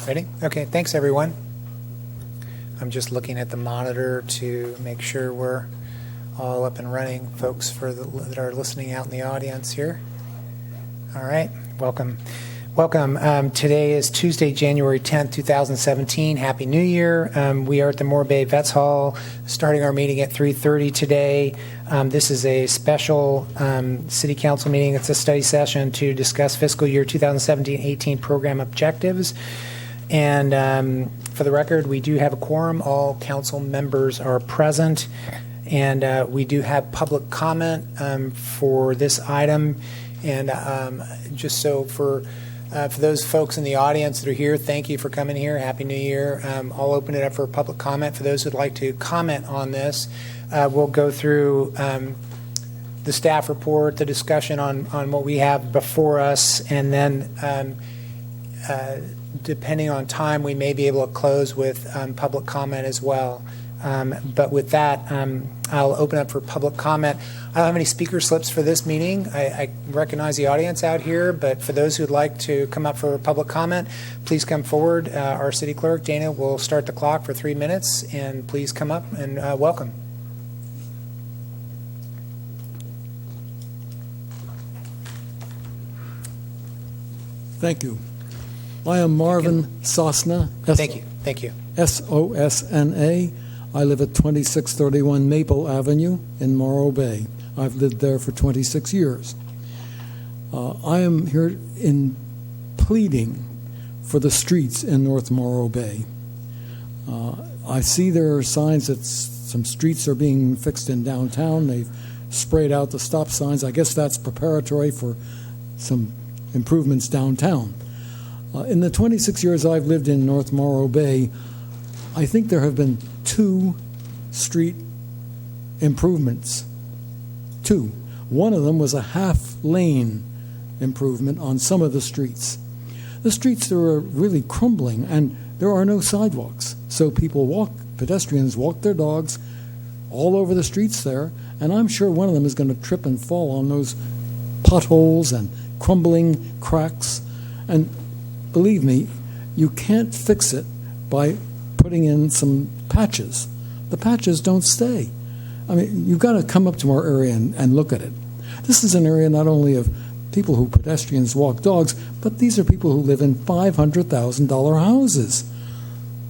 Ready? Okay, thanks everyone. I'm just looking at the monitor to make sure we're all up and running, folks that are listening out in the audience here. All right, welcome. Welcome. Today is Tuesday, January 10th, 2017. Happy New Year. We are at the Morro Bay Vets Hall, starting our meeting at 3:30 today. This is a special City Council meeting. It's a study session to discuss fiscal year 2017-18 program objectives. And for the record, we do have a quorum. All council members are present. And we do have public comment for this item. And just so for those folks in the audience that are here, thank you for coming here. Happy New Year. I'll open it up for public comment. For those who'd like to comment on this, we'll go through the staff report, the discussion on what we have before us, and then depending on time, we may be able to close with public comment as well. But with that, I'll open up for public comment. I don't have any speaker slips for this meeting. I recognize the audience out here, but for those who'd like to come up for public comment, please come forward. Our city clerk, Dana, will start the clock for 3 minutes, and please come up and welcome. Thank you. I am Marvin Sosna. Thank you. S-O-S-N-A. I live at 2631 Maple Avenue in Morro Bay. I've lived there for 26 years. I am here in pleading for the streets in North Morro Bay. I see there are signs that some streets are being fixed in downtown. They've sprayed out the stop signs. I guess that's preparatory for some improvements downtown. In the 26 years I've lived in North Morro Bay, I think there have been 2 street improvements. 2. One of them was a half-lane improvement on some of the streets. The streets there are really crumbling, and there are no sidewalks. So pedestrians walk their dogs all over the streets there, and I'm sure one of them is going to trip and fall on those potholes and crumbling cracks. And believe me, you can't fix it by putting in some patches. The patches don't stay. I mean, you've got to come up to our area and look at it. This is an area not only of people who pedestrians walk dogs, but these are people who live in $500,000 houses.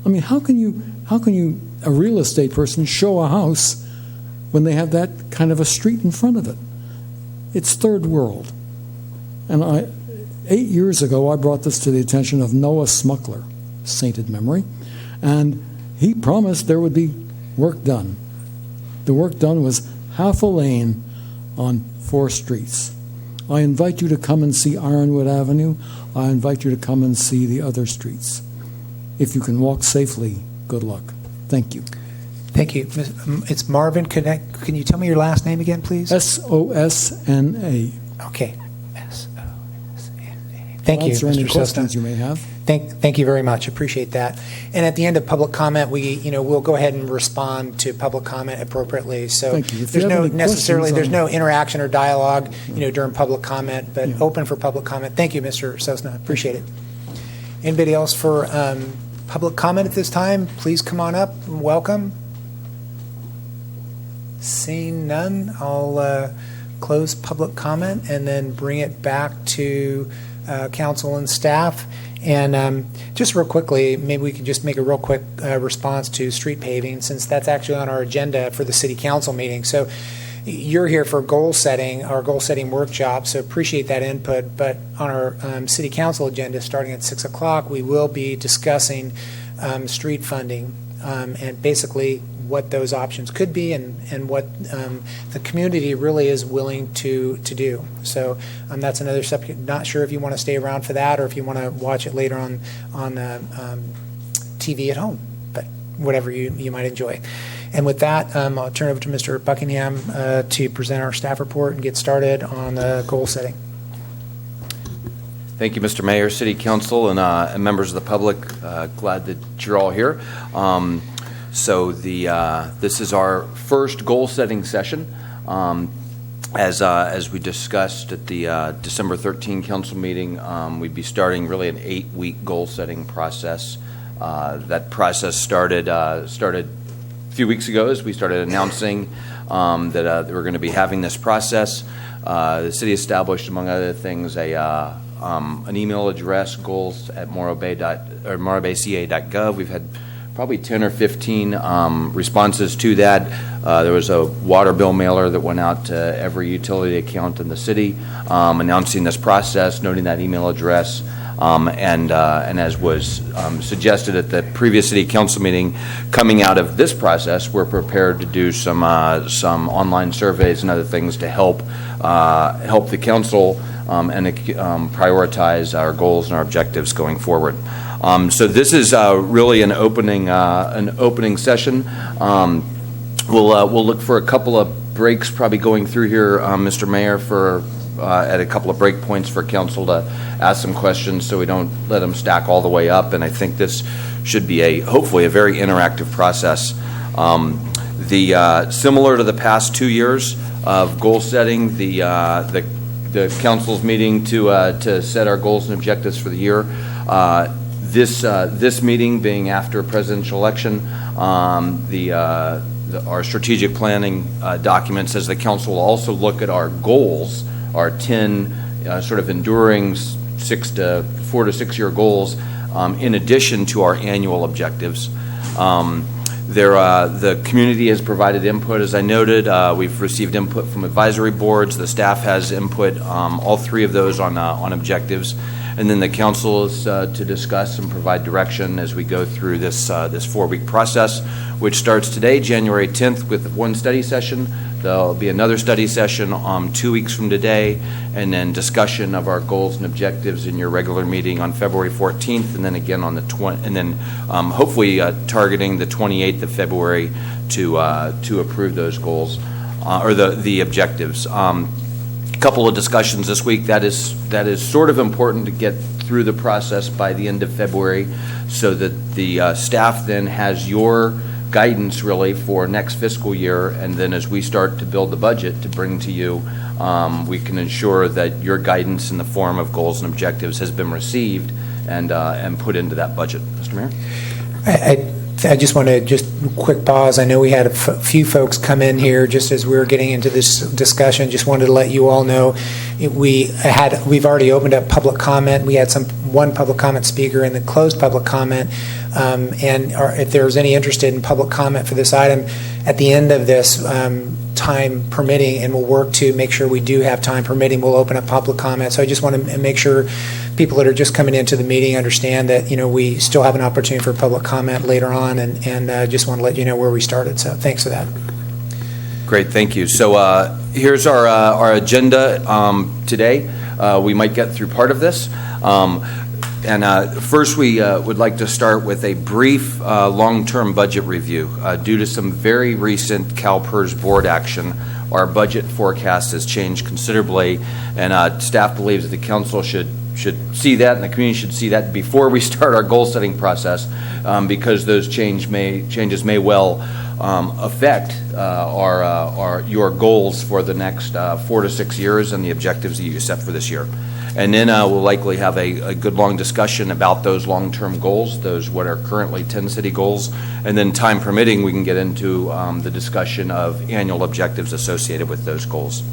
I mean, how can you, a real estate person, show a house when they have that kind of a street in front of it? It's third world. And 8 years ago, I brought this to the attention of Noah Smuckler, sainted memory, and he promised there would be work done. The work done was half a lane on 4 streets. I invite you to come and see Ironwood Avenue. I invite you to come and see the other streets. If you can walk safely, good luck. Thank you. Thank you. It's Marvin. Can you tell me your last name again, please? S-O-S-N-A. Okay. Thank you, Answer any Mr. questions Sosna. you may have. Thank you very much. Appreciate that. And at the end of public comment, we'll go ahead and respond to public comment appropriately. So Thank you. there's no interaction or dialogue, during public comment, but open for public comment. Thank you, Mr. Sosna. Appreciate it. Anybody else for public comment at this time? Please come on up and welcome. Seeing none, I'll close public comment and then bring it back to council and staff. And just real quickly, maybe we could just make a real quick response to street paving, since that's actually on our agenda for the city council meeting. So you're here for our goal setting workshop, so appreciate that input. But on our city council agenda, starting at 6 o'clock, we will be discussing street funding and basically what those options could be and what the community really is willing to do. So that's another subject. Not sure if you want to stay around for that or if you want to watch it later on TV at home, but whatever you might enjoy. And with that, I'll turn over to Mr. Buckingham to present our staff report and get started on the goal setting. Thank you, Mr. Mayor, City Council, and members of the public. Glad that you're all here. So this is our first goal-setting session. As we discussed at the December 13 council meeting, we'd be starting really an 8-week goal-setting process. That process started a few weeks ago as we started announcing that we're going to be having this process. The city established, among other things, an email address, goals@morrowbayca.gov. We've had probably 10 or 15 responses to that. There was a water bill mailer that went out to every utility account in the city announcing this process, noting that email address. And as was suggested at the previous city council meeting, coming out of this process, we're prepared to do some online surveys and other things to help the council and prioritize our goals and our objectives going forward. So this is really an opening session. We'll look for a couple of breaks, probably going through here, Mr. Mayor, for at a couple of break points for council to ask some questions, so we don't let them stack all the way up. And I think this should be hopefully a very interactive process. Similar to the past 2 years of goal setting, the council's meeting to set our goals and objectives for the year. This meeting being after a presidential election, our strategic planning document says the council will also look at our goals, our 10 sort of enduring 4 to 6 year goals, in addition to our annual objectives. The community has provided input, as I noted. We've received input from advisory boards. The staff has input, all 3 of those on objectives. And then the council is to discuss and provide direction as we go through this 4-week process, which starts today, January 10th, with 1 study session. There'll be another study session 2 weeks from today, and then discussion of our goals and objectives in your regular meeting on February 14th, and then again on the hopefully targeting the 28th of February to approve those goals or the objectives. Couple of discussions this week. That is sort of important to get through the process by the end of February, so that the staff then has your guidance really for next fiscal year, and then as we start to build the budget to bring to you, we can ensure that your guidance in the form of goals and objectives has been received and put into that budget. Mr. Mayor? I just want to quick pause. I know we had a few folks come in here just as we were getting into this discussion. Just wanted to let you all know we've already opened up public comment. We had one public comment speaker in the closed public comment, if there's any interested in public comment for this item, at the end of this, time permitting, and we'll work to make sure we do have time permitting, we'll open up public comment. So I just want to make sure people that are just coming into the meeting understand that we still have an opportunity for public comment later on, and just want to let you know where we started. So thanks for that. Great, thank you. So here's our agenda today. We might get through part of this. First, we would like to start with a brief long-term budget review. Due to some very recent CalPERS board action, our budget forecast has changed considerably, and staff believes that the council should see that, and the community should see that before we start our goal-setting process, because those changes may well affect your goals for the next 4 to 6 years and the objectives that you set for this year. And then we'll likely have a good long discussion about those long-term goals, what are currently 10 city goals, and then time permitting, we can get into the discussion of annual objectives associated with those goals.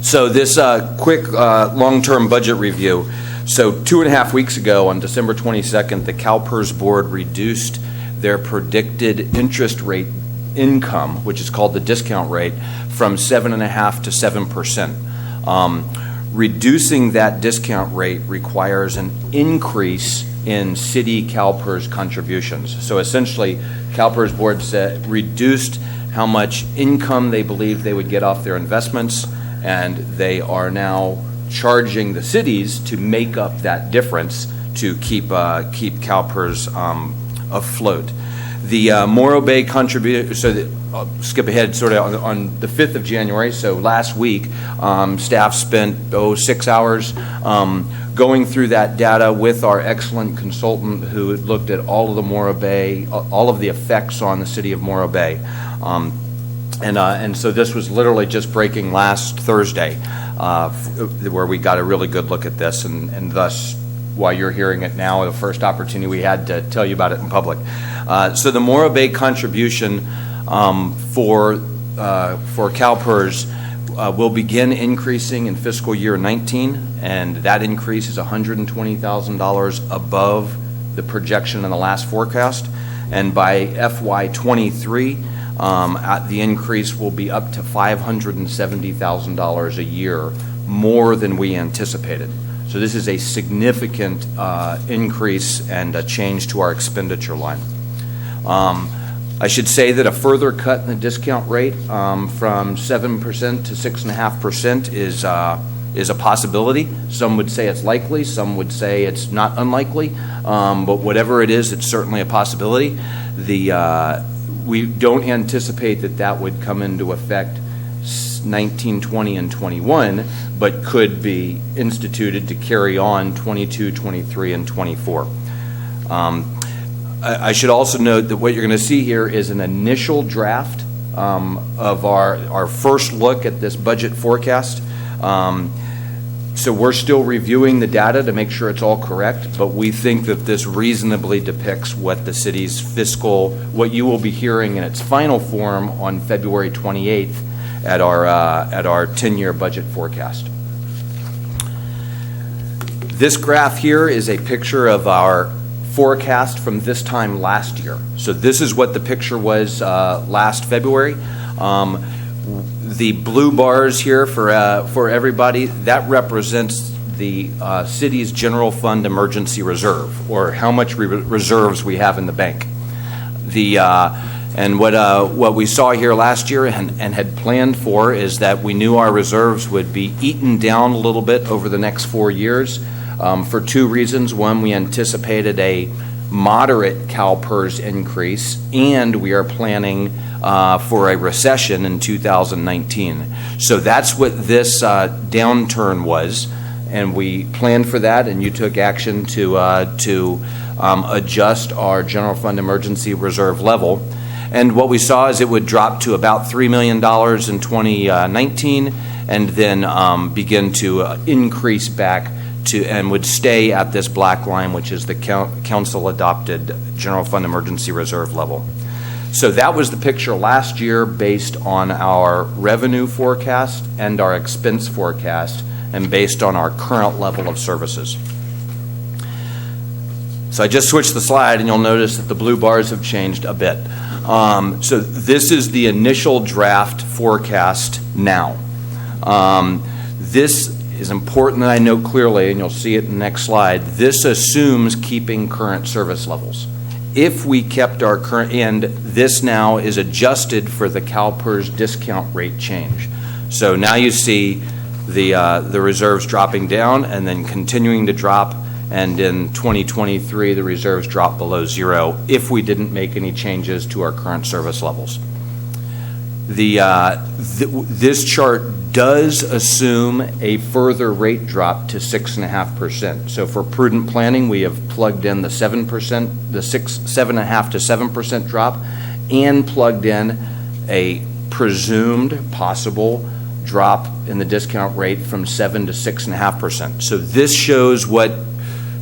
So this quick long-term budget review. So 2.5 weeks ago, on December 22nd, the CalPERS board reduced their predicted interest rate income, which is called the discount rate, from 7.5% to 7%. Reducing that discount rate requires an increase in city CalPERS contributions. So essentially, CalPERS board reduced how much income they believed they would get off their investments, and they are now charging the cities to make up that difference to keep CalPERS afloat. The Morro Bay contribution, so I'll skip ahead sort of on the 5th of January, so last week, staff spent 6 hours going through that data with our excellent consultant who had looked at all of the Morro Bay, all of the effects on the city of Morro Bay. And so this was literally just breaking last Thursday, where we got a really good look at this, and thus why you're hearing it now, the first opportunity we had to tell you about it in public. So the Morro Bay contribution for CalPERS will begin increasing in fiscal year 19, and that increase is $120,000 above the projection in the last forecast. And by FY 23, the increase will be up to $570,000 a year, more than we anticipated. So this is a significant increase and a change to our expenditure line. I should say that a further cut in the discount rate from 7% to 6.5% is a possibility. Some would say it's likely, some would say it's not unlikely, but whatever it is, it's certainly a possibility. We don't anticipate that would come into effect 19, 20, and 21, but could be instituted to carry on 22, 23, and 24. I should also note that what you're going to see here is an initial draft of our first look at this budget forecast. So we're still reviewing the data to make sure it's all correct, but we think that this reasonably depicts what the city's what you will be hearing in its final form on February 28th at our 10-year budget forecast. This graph here is a picture of our forecast from this time last year. So this is what the picture was last February. The blue bars here for everybody, that represents the city's general fund emergency reserve, or how much reserves we have in the bank. And what we saw here last year and had planned for is that we knew our reserves would be eaten down a little bit over the next 4 years for two reasons. One, we anticipated a moderate CalPERS increase, and we are planning for a recession in 2019. So that's what this downturn was, and we planned for that, and you took action to adjust our general fund emergency reserve level. And what we saw is it would drop to about $3 million in 2019, and then begin to increase back and would stay at this black line, which is the council adopted general fund emergency reserve level. So that was the picture last year based on our revenue forecast and our expense forecast, and based on our current level of services. So I just switched the slide, and you'll notice that the blue bars have changed a bit. So this is the initial draft forecast now. This is important that I note clearly, and you'll see it in the next slide. This assumes keeping current service levels. If we kept our current, and this now is adjusted for the CalPERS discount rate change. So now you see the reserves dropping down and then continuing to drop, and in 2023 the reserves drop below zero if we didn't make any changes to our current service levels. This chart does assume a further rate drop to 6.5%. So for prudent planning, we have plugged in the 7%, the 7.5 to 7% drop, and plugged in a presumed possible drop in the discount rate from 7 to 6.5%. So this shows what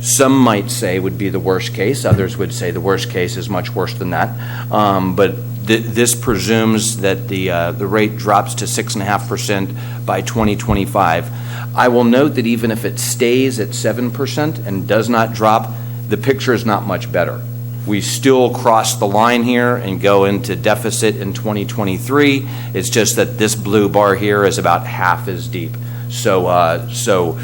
some might say would be the worst case. Others would say the worst case is much worse than that. But this presumes that the rate drops to 6.5% by 2025. I will note that even if it stays at 7% and does not drop, the picture is not much better. We still cross the line here and go into deficit in 2023. It's just that this blue bar here is about half as deep. So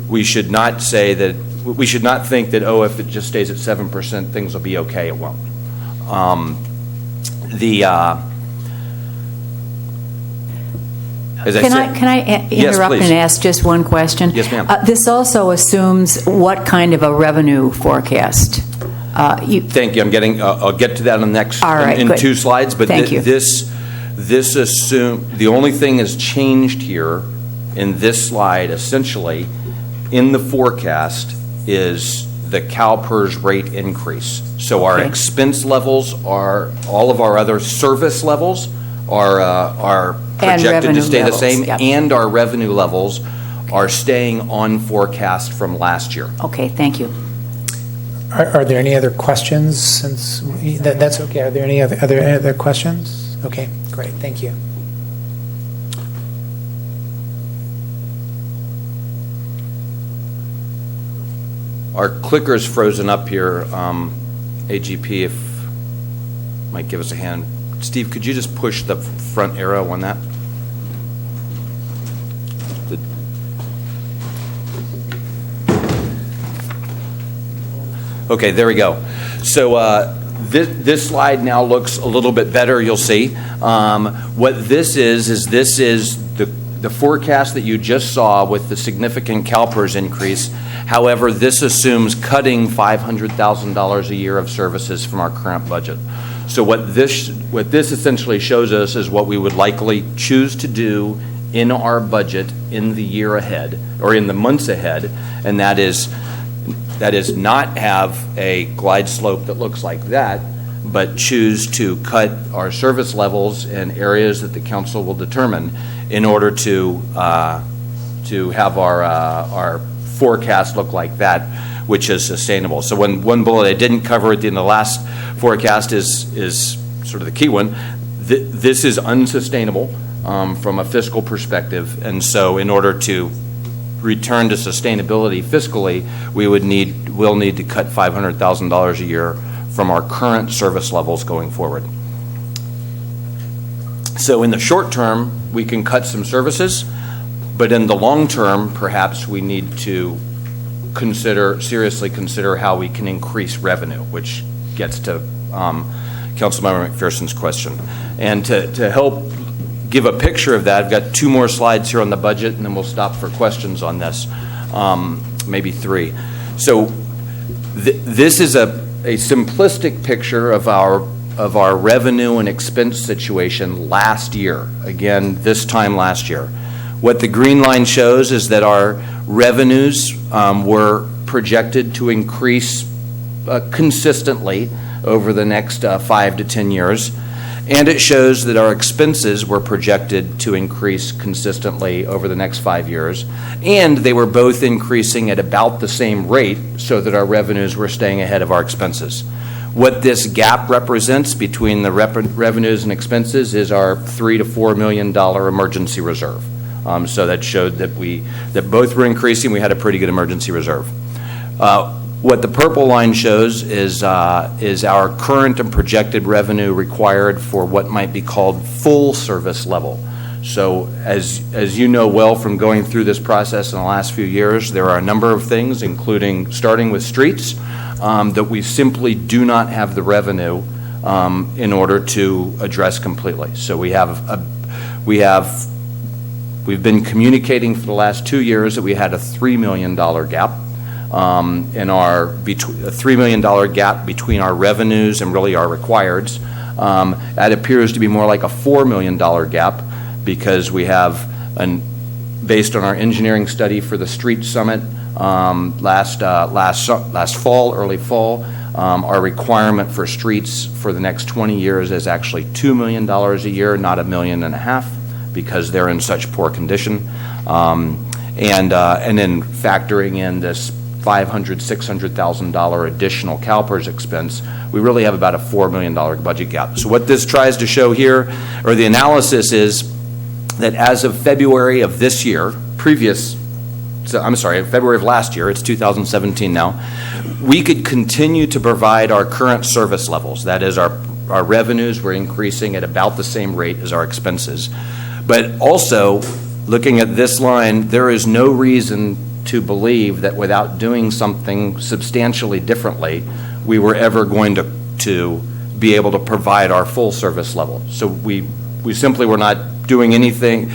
we should not say that. We should not think that, oh, if it just stays at 7%, things will be okay. It won't. Can I interrupt and ask just one question? Yes, ma'am. This also assumes what kind of a revenue forecast? Thank you. I'll get to that in the next in good. 2 slides. But Thank you. This the only thing that's changed here in this slide, essentially, in the forecast, is the CalPERS rate increase. So our expense levels all of our other service levels are projected to revenue stay the levels, same, yep. and our revenue levels are staying on forecast from last year. Okay, thank you. Are there any other questions? Since that's okay. Are there any other questions? Okay, great. Thank you. Our clicker's frozen up here. AGP, if might give us a hand. Steve, could you just push the front arrow on that? Okay, there we go. So this slide now looks a little bit better, you'll see. What this is the forecast that you just saw with the significant CalPERS increase. However, this assumes cutting $500,000 a year of services from our current budget. So what this essentially shows us is what we would likely choose to do in our budget in the year ahead, or in the months ahead, and that is not have a glide slope that looks like that, but choose to cut our service levels in areas that the council will determine in order to have our forecast look like that, which is sustainable. So one bullet I didn't cover at the end of the last forecast is sort of the key one. This is unsustainable from a fiscal perspective, and so in order to return to sustainability fiscally, we'll need to cut $500,000 a year from our current service levels going forward. So in the short term, we can cut some services, but in the long term, perhaps we need to seriously consider how we can increase revenue, which gets to Councilmember McPherson's question. And to help give a picture of that, I've got 2 more slides here on the budget, and then we'll stop for questions on this, maybe 3. So this is a simplistic picture of our revenue and expense situation last year. Again, this time last year. What the green line shows is that our revenues were projected to increase consistently over the next 5 to 10 years. And it shows that our expenses were projected to increase consistently over the next 5 years. And they were both increasing at about the same rate so that our revenues were staying ahead of our expenses. What this gap represents between the revenues and expenses is our $3 to $4 million emergency reserve. So that showed that both were increasing. We had a pretty good emergency reserve. What the purple line shows is our current and projected revenue required for what might be called full service level. So as you know well from going through this process in the last few years, there are a number of things, including starting with streets, that we simply do not have the revenue in order to address completely. So we've been communicating for the last 2 years that we had a $3 million gap. In our $3 million gap between our revenues and really our requireds. That appears to be more like a $4 million gap because we have, based on our engineering study for the street summit last fall, early fall, our requirement for streets for the next 20 years is actually $2 million a year, not $1.5 million, because they're in such poor condition. And then factoring in this $500,000, $600,000 additional CalPERS expense, we really have about a $4 million budget gap. So what this tries to show here, or the analysis is that as of February of this year, February of last year, it's 2017 now, we could continue to provide our current service levels. That is, our revenues were increasing at about the same rate as our expenses. But also, looking at this line, there is no reason to believe that without doing something substantially differently, we were ever going to be able to provide our full service level. So we simply were not doing anything.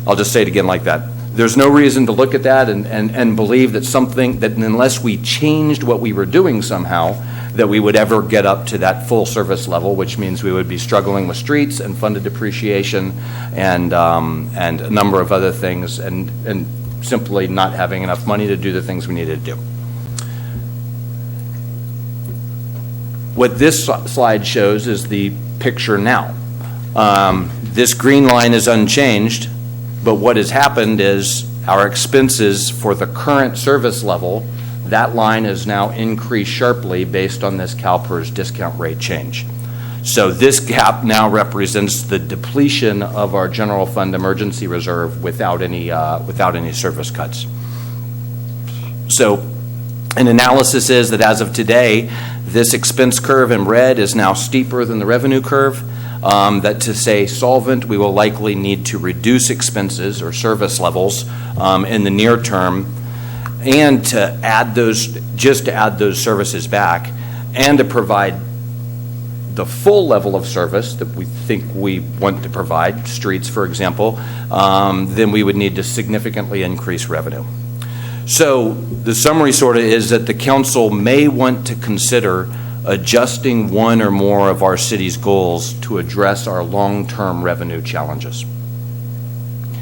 I'll just say it again like that. There's no reason to look at that and believe that unless we changed what we were doing somehow, that we would ever get up to that full service level, which means we would be struggling with streets and funded depreciation and a number of other things and simply not having enough money to do the things we needed to do. What this slide shows is the picture now. This green line is unchanged, but what has happened is our expenses for the current service level, that line is now increased sharply based on this CalPERS discount rate change. So this gap now represents the depletion of our general fund emergency reserve without any service cuts. So an analysis is that as of today, this expense curve in red is now steeper than the revenue curve. That to say solvent, we will likely need to reduce expenses or service levels in the near term, and to add those services back, and to provide the full level of service that we think we want to provide, streets, for example, then we would need to significantly increase revenue. So the summary sort of is that the council may want to consider adjusting one or more of our city's goals to address our long-term revenue challenges.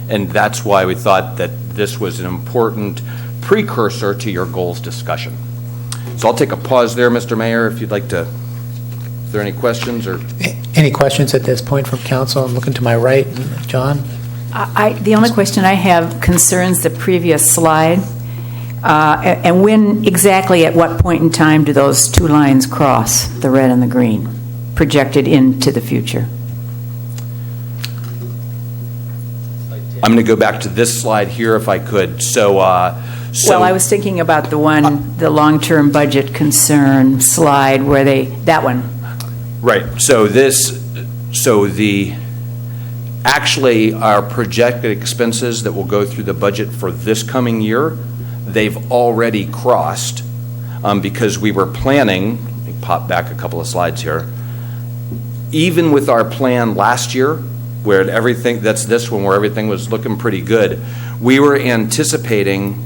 And that's why we thought that this was an important precursor to your goals discussion. So I'll take a pause there, Mr. Mayor, if you'd like to. Is there any questions or? Any questions at this point from council? I'm looking to my right. John? The only question I have concerns the previous slide. And when exactly, at what point in time do those two lines cross, the red and the green, projected into the future? I'm going to go back to this slide here if I could. So, well, I was thinking about the long-term budget concern slide where that one. Right. Actually our projected expenses that will go through the budget for this coming year, they've already crossed because we were planning, let me pop back a couple of slides here, even with our plan last year, where everything, that's this one where everything was looking pretty good, we were anticipating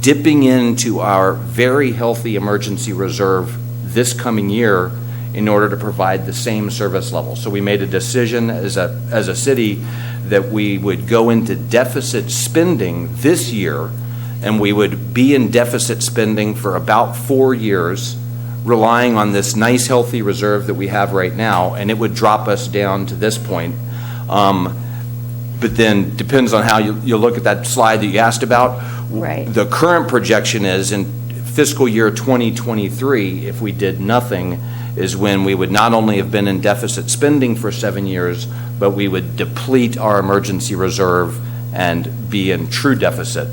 dipping into our very healthy emergency reserve this coming year in order to provide the same service level. So we made a decision as a city that we would go into deficit spending this year, and we would be in deficit spending for about 4 years, relying on this nice healthy reserve that we have right now, and it would drop us down to this point. But then depends on how you look at that slide that you asked about. Right. The current projection is in fiscal year 2023, if we did nothing, is when we would not only have been in deficit spending for 7 years, but we would deplete our emergency reserve and be in true deficit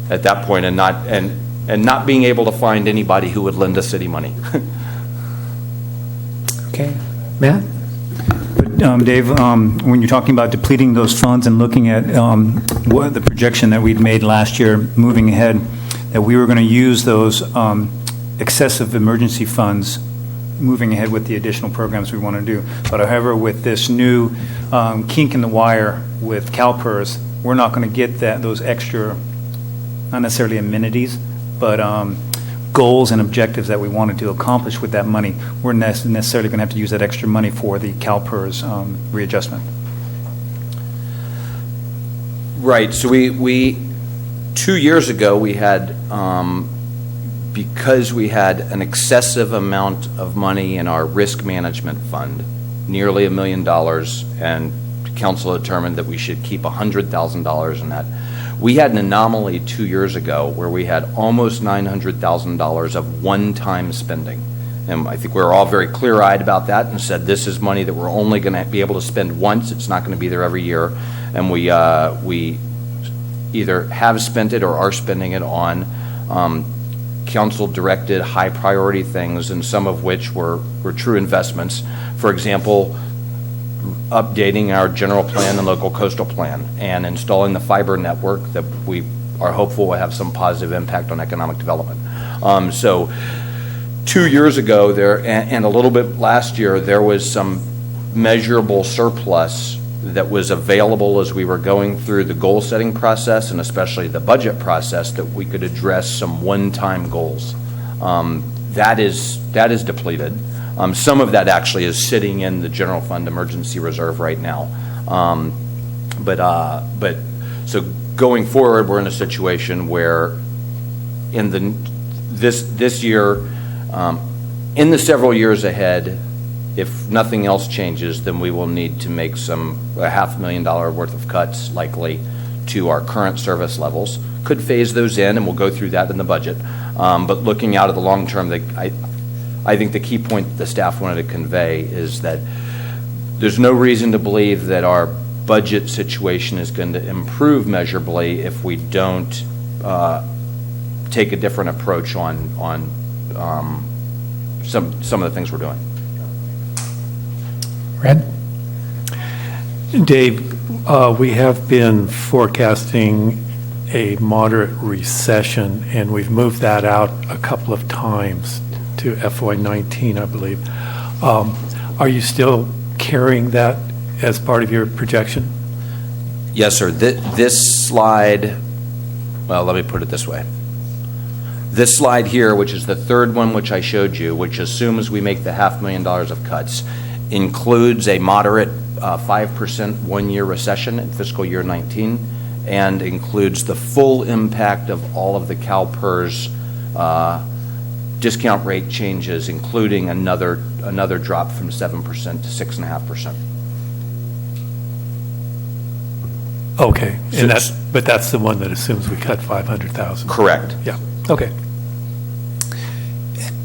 at that point, and not being able to find anybody who would lend the city money. Okay. Matt? But, Dave, when you're talking about depleting those funds and looking at what the projection that we'd made last year moving ahead, that we were going to use those excessive emergency funds moving ahead with the additional programs we want to do. But however, with this new kink in the wire with CalPERS, we're not going to get those extra, not necessarily amenities, but goals and objectives that we wanted to accomplish with that money. We're necessarily going to have to use that extra money for the CalPERS readjustment. Right. So we 2 years ago, we had, because we had an excessive amount of money in our risk management fund, nearly $1 million, and council determined that we should keep $100,000 in that. We had an anomaly 2 years ago where we had almost $900,000 of one-time spending. And I think we were all very clear-eyed about that and said this is money that we're only going to be able to spend once. It's not going to be there every year. And we either have spent it or are spending it on council-directed high-priority things, and some of which were true investments. For example, updating our general plan and local coastal plan and installing the fiber network that we are hopeful will have some positive impact on economic development. So 2 years ago there, and a little bit last year, there was some measurable surplus that was available as we were going through the goal setting process and especially the budget process that we could address some one-time goals. That is depleted. Some of that actually is sitting in the general fund emergency reserve right now. But so going forward, we're in a situation where in this year, in the several years ahead, if nothing else changes, then we will need to make $500,000 worth of cuts likely to our current service levels. Could phase those in, and we'll go through that in the budget. But looking out at the long term, I think the key point that the staff wanted to convey is that there's no reason to believe that our budget situation is going to improve measurably if we don't take a different approach on some of the things we're doing. Red? Dave, we have been forecasting a moderate recession, and we've moved that out a couple of times to FY19, I believe. Are you still carrying that as part of your projection? Yes, sir. This slide, well, let me put it this way. This slide here, which is the third one which I showed you, which assumes we make the $500,000 of cuts, includes a moderate 5% one-year recession in fiscal year 19, and includes the full impact of all of the CalPERS discount rate changes, including another drop from 7% to 6.5%. Okay, and but that's the one that assumes we cut 500,000. Correct. Yeah. Okay.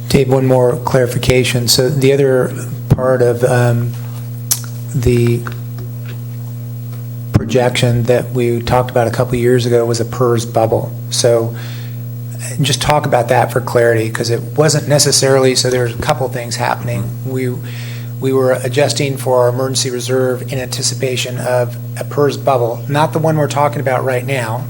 Dave, one more clarification. So the other part of the projection that we talked about a couple years ago was a PERS bubble. So just talk about that for clarity, because it wasn't necessarily, so there's a couple things happening. We were adjusting for our emergency reserve in anticipation of a PERS bubble, not the one we're talking about right now,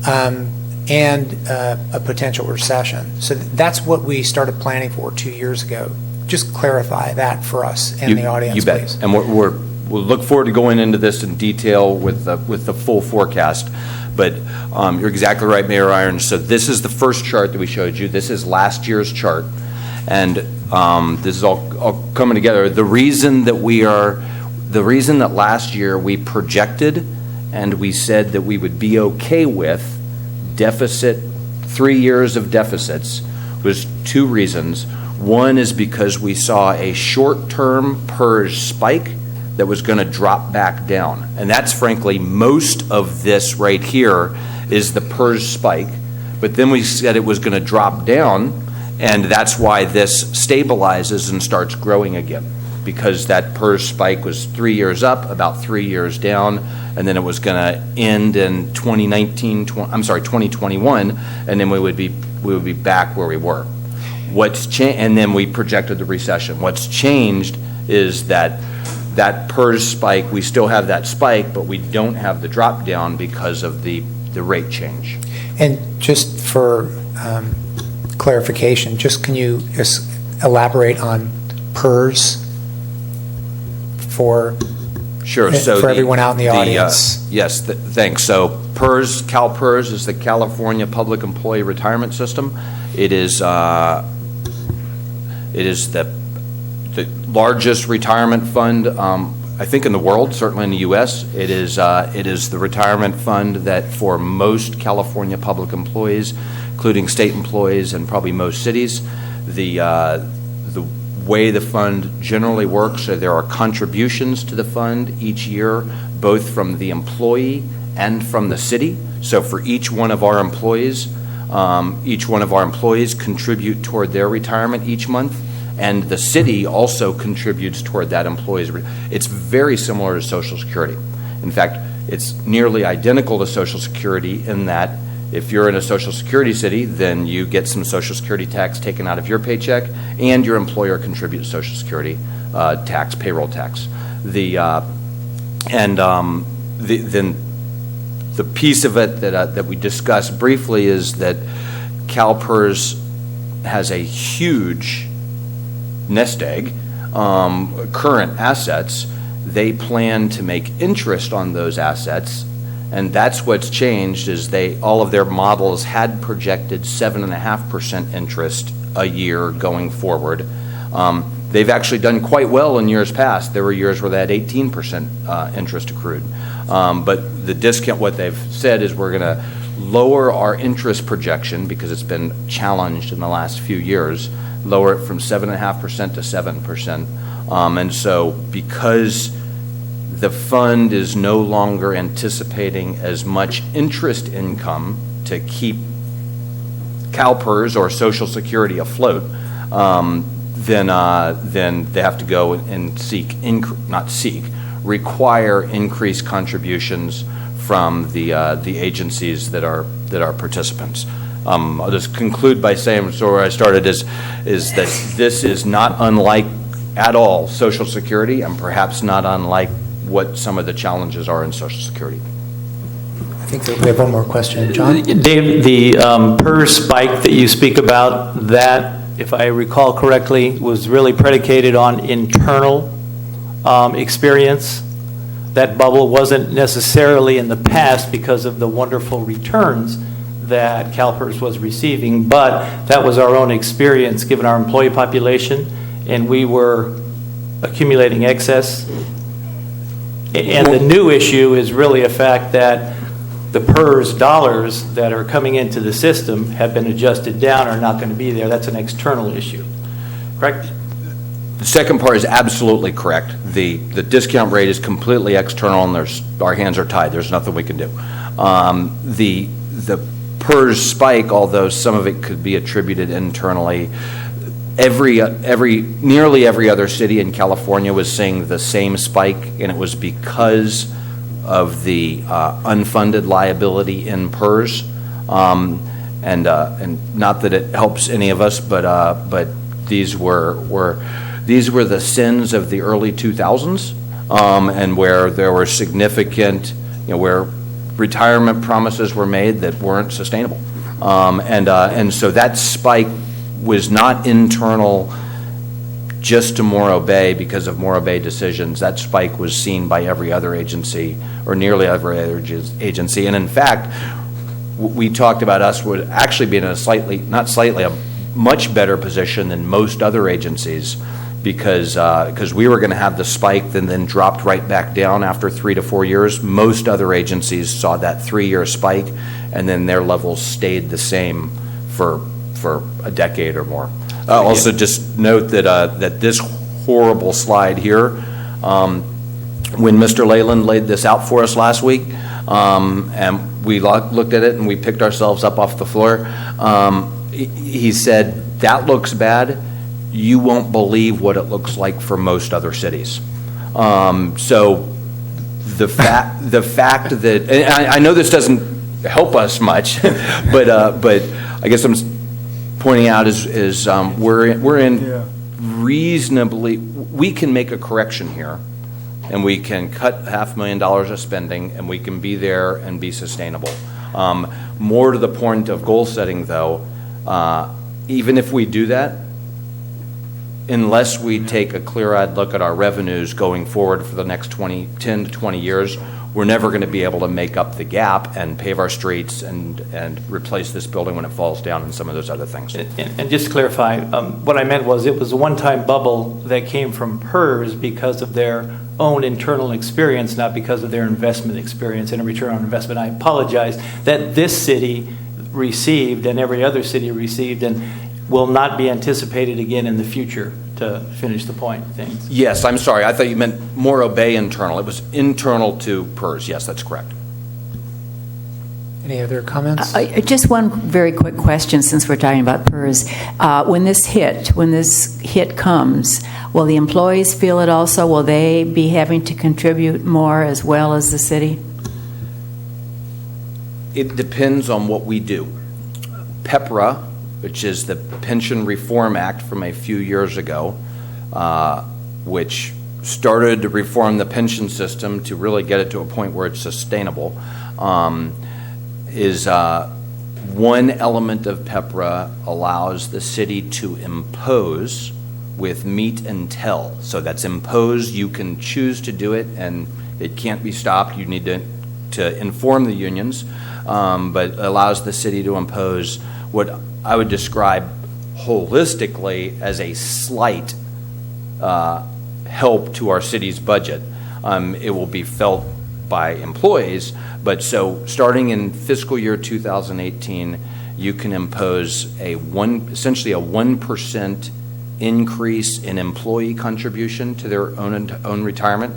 and a potential recession. So that's what we started planning for 2 years ago. Just clarify that for us and the audience, you bet. please. And we'll look forward to going into this in detail with the full forecast. But you're exactly right, Mayor Irons. So this is the first chart that we showed you. This is last year's chart. And this is all coming together. The reason that last year we projected and we said that we would be okay with 3 years of deficits was two reasons. One is because we saw a short-term PERS spike that was going to drop back down. And that's frankly most of this right here is the PERS spike. But then we said it was going to drop down, and that's why this stabilizes and starts growing again, because that PERS spike was 3 years up, about 3 years down, and then it was going to end in 2021, and then we would be back where we were. And then we projected the recession. What's changed is that PERS spike, we still have that spike, but we don't have the drop down because of the rate change. And just for clarification, can you elaborate on PERS for everyone out in the audience? Yes, thanks. So PERS, CalPERS is the California Public Employee Retirement System. It is the largest retirement fund, I think, in the world, certainly in the U.S. It is the retirement fund that for most California public employees, including state employees and probably most cities, the way the fund generally works, so there are contributions to the fund each year, both from the employee and from the city. So for each one of our employees contribute toward their retirement each month, and the city also contributes toward that employee's. It's very similar to Social Security. In fact, it's nearly identical to Social Security in that if you're in a Social Security city, then you get some Social Security tax taken out of your paycheck, and your employer contributes Social Security tax, payroll tax. Then the piece of it that we discussed briefly is that CalPERS has a huge nest egg, current assets. They plan to make interest on those assets, and that's what's changed. Is all of their models had projected 7.5% interest a year going forward. They've actually done quite well in years past. There were years where they had 18% interest accrued. But the discount, what they've said is we're going to lower our interest projection because it's been challenged in the last few years, lower it from 7.5% to 7%. And so because the fund is no longer anticipating as much interest income to keep CalPERS or Social Security afloat, then they have to go and require increased contributions from the agencies that are participants. I'll just conclude by saying, so where I started is that this is not unlike at all Social Security, and perhaps not unlike what some of the challenges are in Social Security. I think that we have one more question. John? Dave, the PERS spike that you speak about, that, if I recall correctly, was really predicated on internal experience. That bubble wasn't necessarily in the past because of the wonderful returns that CalPERS was receiving, but that was our own experience given our employee population, and we were accumulating excess. And the new issue is really a fact that the PERS dollars that are coming into the system have been adjusted down, are not going to be there. That's an external issue, correct? The second part is absolutely correct. The discount rate is completely external, and our hands are tied. There's nothing we can do. The PERS spike, although some of it could be attributed internally, nearly every other city in California was seeing the same spike, and it was because of the unfunded liability in PERS, and not that it helps any of us, but these were the sins of the early 2000s, and where there were significant, where retirement promises were made that weren't sustainable, and so that spike was not internal just to Morro Bay because of Morro Bay decisions. That spike was seen by every other agency, or nearly every other agency. And in fact, we talked about us would actually be in a much better position than most other agencies, because we were going to have the spike and then dropped right back down after 3 to 4 years. Most other agencies saw that 3-year spike, and then their levels stayed the same for a decade or more. Also, just note that this horrible slide here, when Mr. Leyland laid this out for us last week, and we looked at it and we picked ourselves up off the floor, he said, "That looks bad. You won't believe what it looks like for most other cities." So the fact that, and I know this doesn't help us much, but I guess I'm pointing out is we're in reasonably, we can make a correction here, and we can cut $500,000 of spending, and we can be there and be sustainable. More to the point of goal setting, though, even if we do that, unless we take a clear-eyed look at our revenues going forward for the next 10 to 20 years, we're never going to be able to make up the gap and pave our streets and replace this building when it falls down and some of those other things. And just to clarify, what I meant was it was a one-time bubble that came from PERS because of their own internal experience, not because of their investment experience and a return on investment. I apologize that this city received and every other city received and will not be anticipated again in the future, to finish the point. Thanks. Yes, I'm sorry. I thought you meant Morro Bay internal. It was internal to PERS. Yes, that's correct. Any other comments? Just one very quick question, since we're talking about PERS. When this hit comes, will the employees feel it also? Will they be having to contribute more as well as the city? It depends on what we do. PEPRA, which is the Pension Reform Act from a few years ago, which started to reform the pension system to really get it to a point where it's sustainable, is one element of PEPRA allows the city to impose with meet and tell. So that's impose. You can choose to do it, and it can't be stopped. You need to inform the unions, but allows the city to impose what I would describe holistically as a slight help to our city's budget. It will be felt by employees, but so starting in fiscal year 2018, you can impose essentially a 1% increase in employee contribution to their own retirement,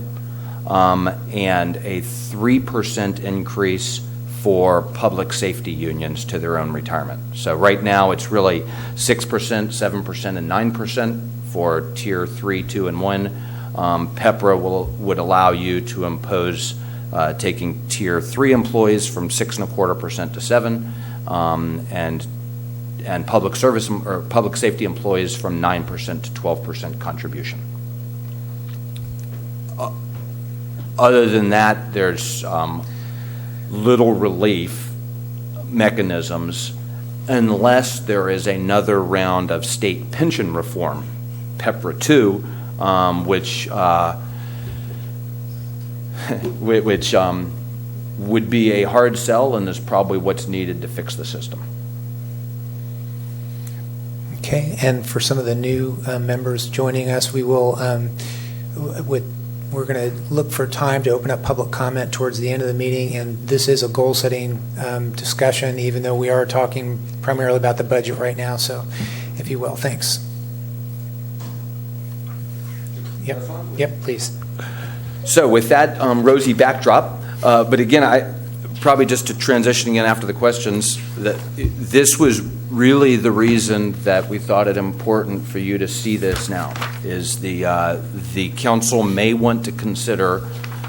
and a 3% increase for public safety unions to their own retirement. So right now, it's really 6%, 7%, and 9% for Tier 3, 2, and 1. PEPRA would allow you to impose taking Tier 3 employees from 6.25% to 7%, and public service or public safety employees from 9% to 12% contribution. Other than that, there's little relief mechanisms unless there is another round of state pension reform, PEPRA 2, which would be a hard sell and is probably what's needed to fix the system. Okay, and for some of the new members joining us, we will, we're going to look for time to open up public comment towards the end of the meeting, and this is a goal-setting discussion, even though we are talking primarily about the budget right now, so if you will, thanks. Yep, please. So with that rosy backdrop, but again, probably just to transition again after the questions, that this was really the reason that we thought it important for you to see this now, is the council may want to consider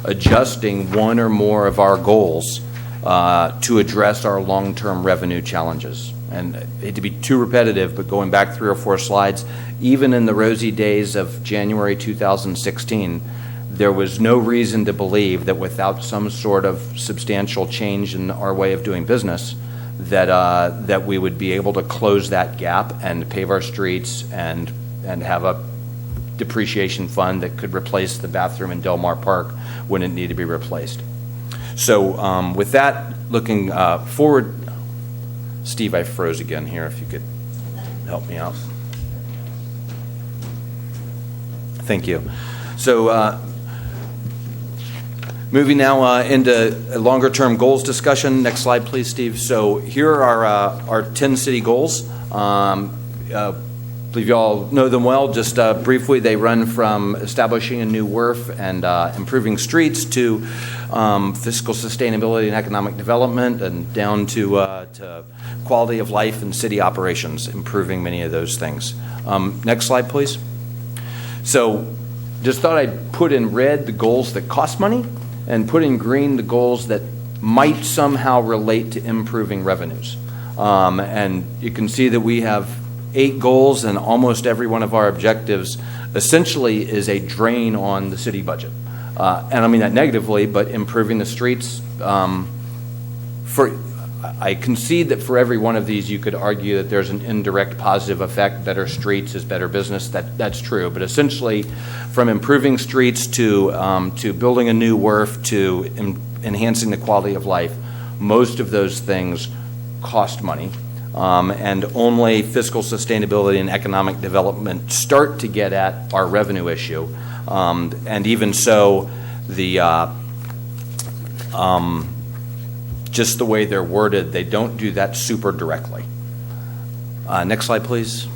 adjusting one or more of our goals to address our long-term revenue challenges. And I hate to be too repetitive, but going back 3 or 4 slides, even in the rosy days of January 2016, there was no reason to believe that without some sort of substantial change in our way of doing business, that we would be able to close that gap and pave our streets and have a depreciation fund that could replace the bathroom in Del Mar Park when it needed to be replaced. So with that, looking forward, Steve, I froze again here, if you could help me out. Thank you. So moving now into a longer-term goals discussion. Next slide, please, Steve. So here are our 10 city goals. I believe you all know them well. Just briefly, they run from establishing a new WRF and improving streets to fiscal sustainability and economic development, and down to quality of life and city operations, improving many of those things. Next slide, please. So just thought I'd put in red the goals that cost money and put in green the goals that might somehow relate to improving revenues. And you can see that we have 8 goals, and almost every one of our objectives essentially is a drain on the city budget. And I mean that negatively, but improving the streets, I concede that for every one of these you could argue that there's an indirect positive effect. Better streets is better business. That's true. But essentially, from improving streets to building a new WRF to enhancing the quality of life, most of those things cost money. And only fiscal sustainability and economic development start to get at our revenue issue. And even so, just the way they're worded, they don't do that super directly. Next slide, please.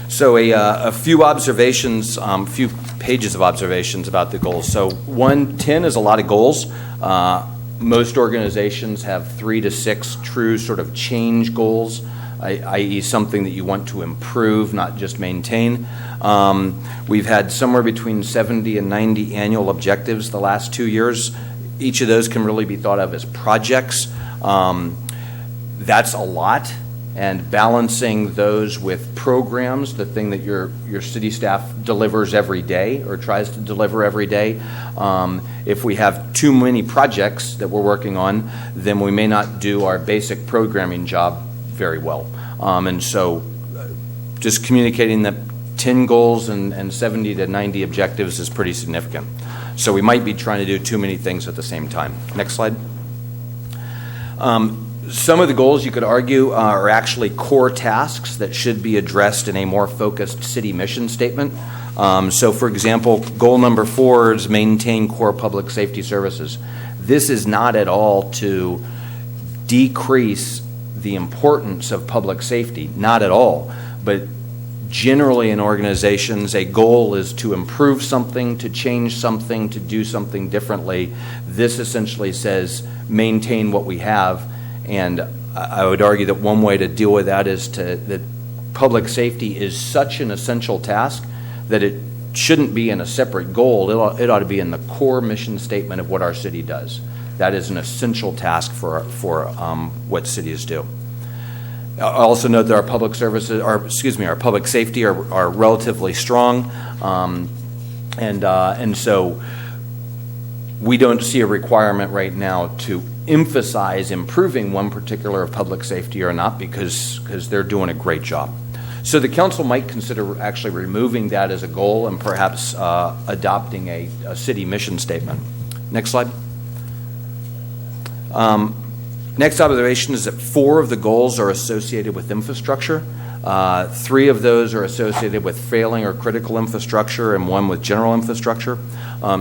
So a few observations, a few pages of observations about the goals. So 10 is a lot of goals. Most organizations have 3 to 6 true sort of change goals, i.e. something that you want to improve, not just maintain. We've had somewhere between 70 and 90 annual objectives the last 2 years. Each of those can really be thought of as projects. That's a lot, and balancing those with programs, the thing that your city staff delivers every day or tries to deliver every day. If we have too many projects that we're working on, then we may not do our basic programming job very well. And so just communicating that 10 goals and 70 to 90 objectives is pretty significant. So we might be trying to do too many things at the same time. Next slide. Some of the goals, you could argue, are actually core tasks that should be addressed in a more focused city mission statement. So, for example, goal number 4 is maintain core public safety services. This is not at all to decrease the importance of public safety, not at all, but generally in organizations, a goal is to improve something, to change something, to do something differently. This essentially says maintain what we have, and I would argue that one way to deal with that is that public safety is such an essential task that it shouldn't be in a separate goal. It ought to be in the core mission statement of what our city does. That is an essential task for what cities do. I also note that our public services, our public safety are relatively strong, and so we don't see a requirement right now to emphasize improving one particular of public safety or not, because they're doing a great job. So the council might consider actually removing that as a goal and perhaps adopting a city mission statement. Next slide. Next observation is that 4 of the goals are associated with infrastructure. 3 of those are associated with failing or critical infrastructure, and 1 with general infrastructure.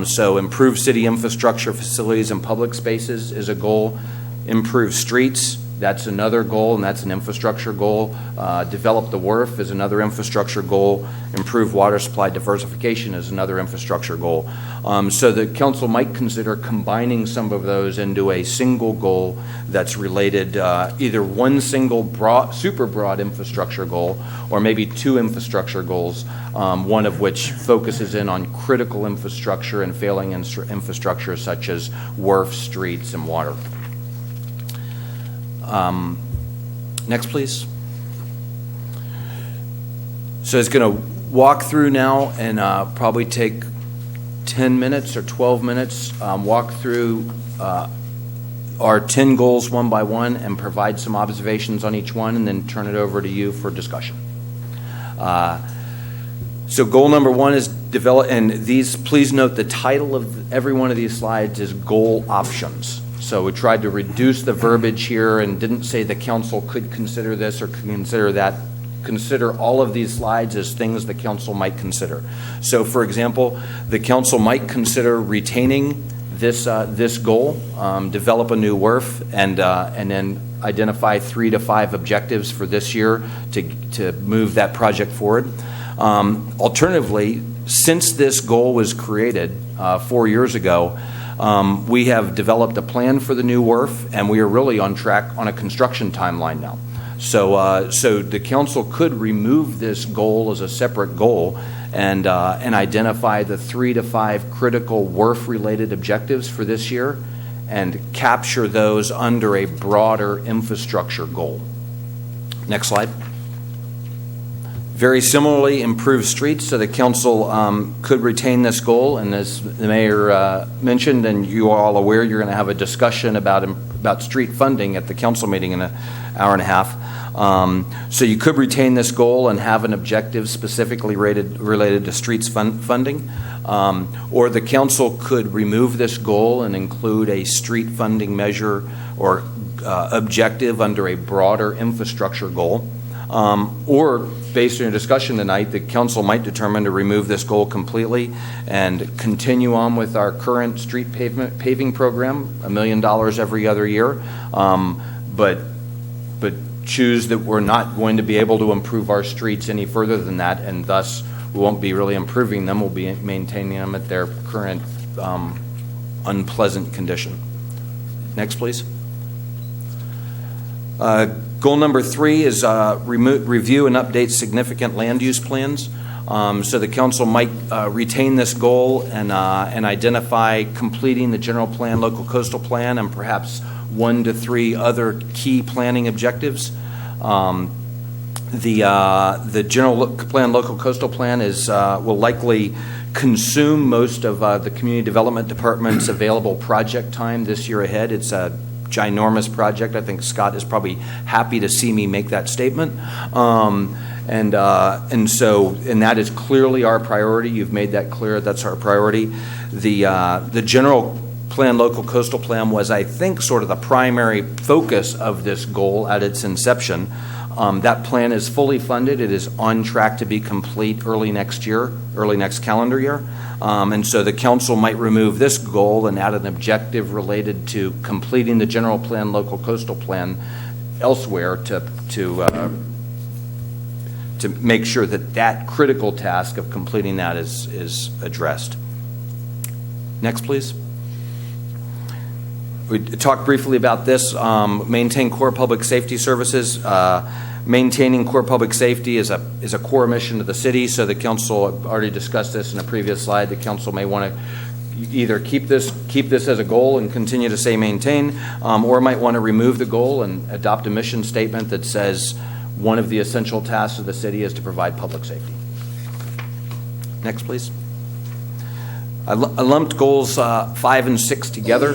So improve city infrastructure, facilities, and public spaces is a goal. Improve streets, that's another goal, and that's an infrastructure goal. Develop the WRF is another infrastructure goal. Improve water supply diversification is another infrastructure goal. So the council might consider combining some of those into a single goal that's related, either one single super broad infrastructure goal, or maybe 2 infrastructure goals, one of which focuses in on critical infrastructure and failing infrastructure such as WRF, streets, and water. Next, please. So it's going to walk through now and probably take 10 minutes or 12 minutes, walk through our 10 goals one by one and provide some observations on each one, and then turn it over to you for discussion. So goal number 1 is develop, and these, please note the title of every one of these slides is goal options. So we tried to reduce the verbiage here and didn't say the council could consider this or could consider that. Consider all of these slides as things the council might consider. So, for example, the council might consider retaining this goal, develop a new WRF, and then identify 3 to 5 objectives for this year to move that project forward. Alternatively, since this goal was created 4 years ago, we have developed a plan for the new WRF, and we are really on track on a construction timeline now. So the council could remove this goal as a separate goal and identify the 3 to 5 critical WRF-related objectives for this year and capture those under a broader infrastructure goal. Next slide. Very similarly, improve streets. So the council could retain this goal, and as the mayor mentioned, and you are all aware, you're going to have a discussion about street funding at the council meeting in an hour and a half. So you could retain this goal and have an objective specifically related to streets funding, or the council could remove this goal and include a street funding measure or objective under a broader infrastructure goal. Or based on your discussion tonight, the council might determine to remove this goal completely and continue on with our current street paving program, $1 million every other year, but choose that we're not going to be able to improve our streets any further than that, and thus we won't be really improving them. We'll be maintaining them at their current unpleasant condition. Next, please. Goal number 3 is review and update significant land use plans. So the council might retain this goal and identify completing the general plan, local coastal plan, and perhaps 1 to 3 other key planning objectives. The general plan, local coastal plan will likely consume most of the community development department's available project time this year ahead. It's a ginormous project. I think Scott is probably happy to see me make that statement. And that is clearly our priority. You've made that clear. That's our priority. The general plan, local coastal plan, was, I think, sort of the primary focus of this goal at its inception. That plan is fully funded. It is on track to be complete early next calendar year. And so the council might remove this goal and add an objective related to completing the general plan, local coastal plan elsewhere to to make sure that that critical task of completing that is addressed. Next, please. We talked briefly about this. Maintain core public safety services. Maintaining core public safety is a core mission of the city. So the council already discussed this in a previous slide. The council may want to either keep this as a goal and continue to say maintain, or might want to remove the goal and adopt a mission statement that says one of the essential tasks of the city is to provide public safety. Next, please. I lumped goals 5 and 6 together.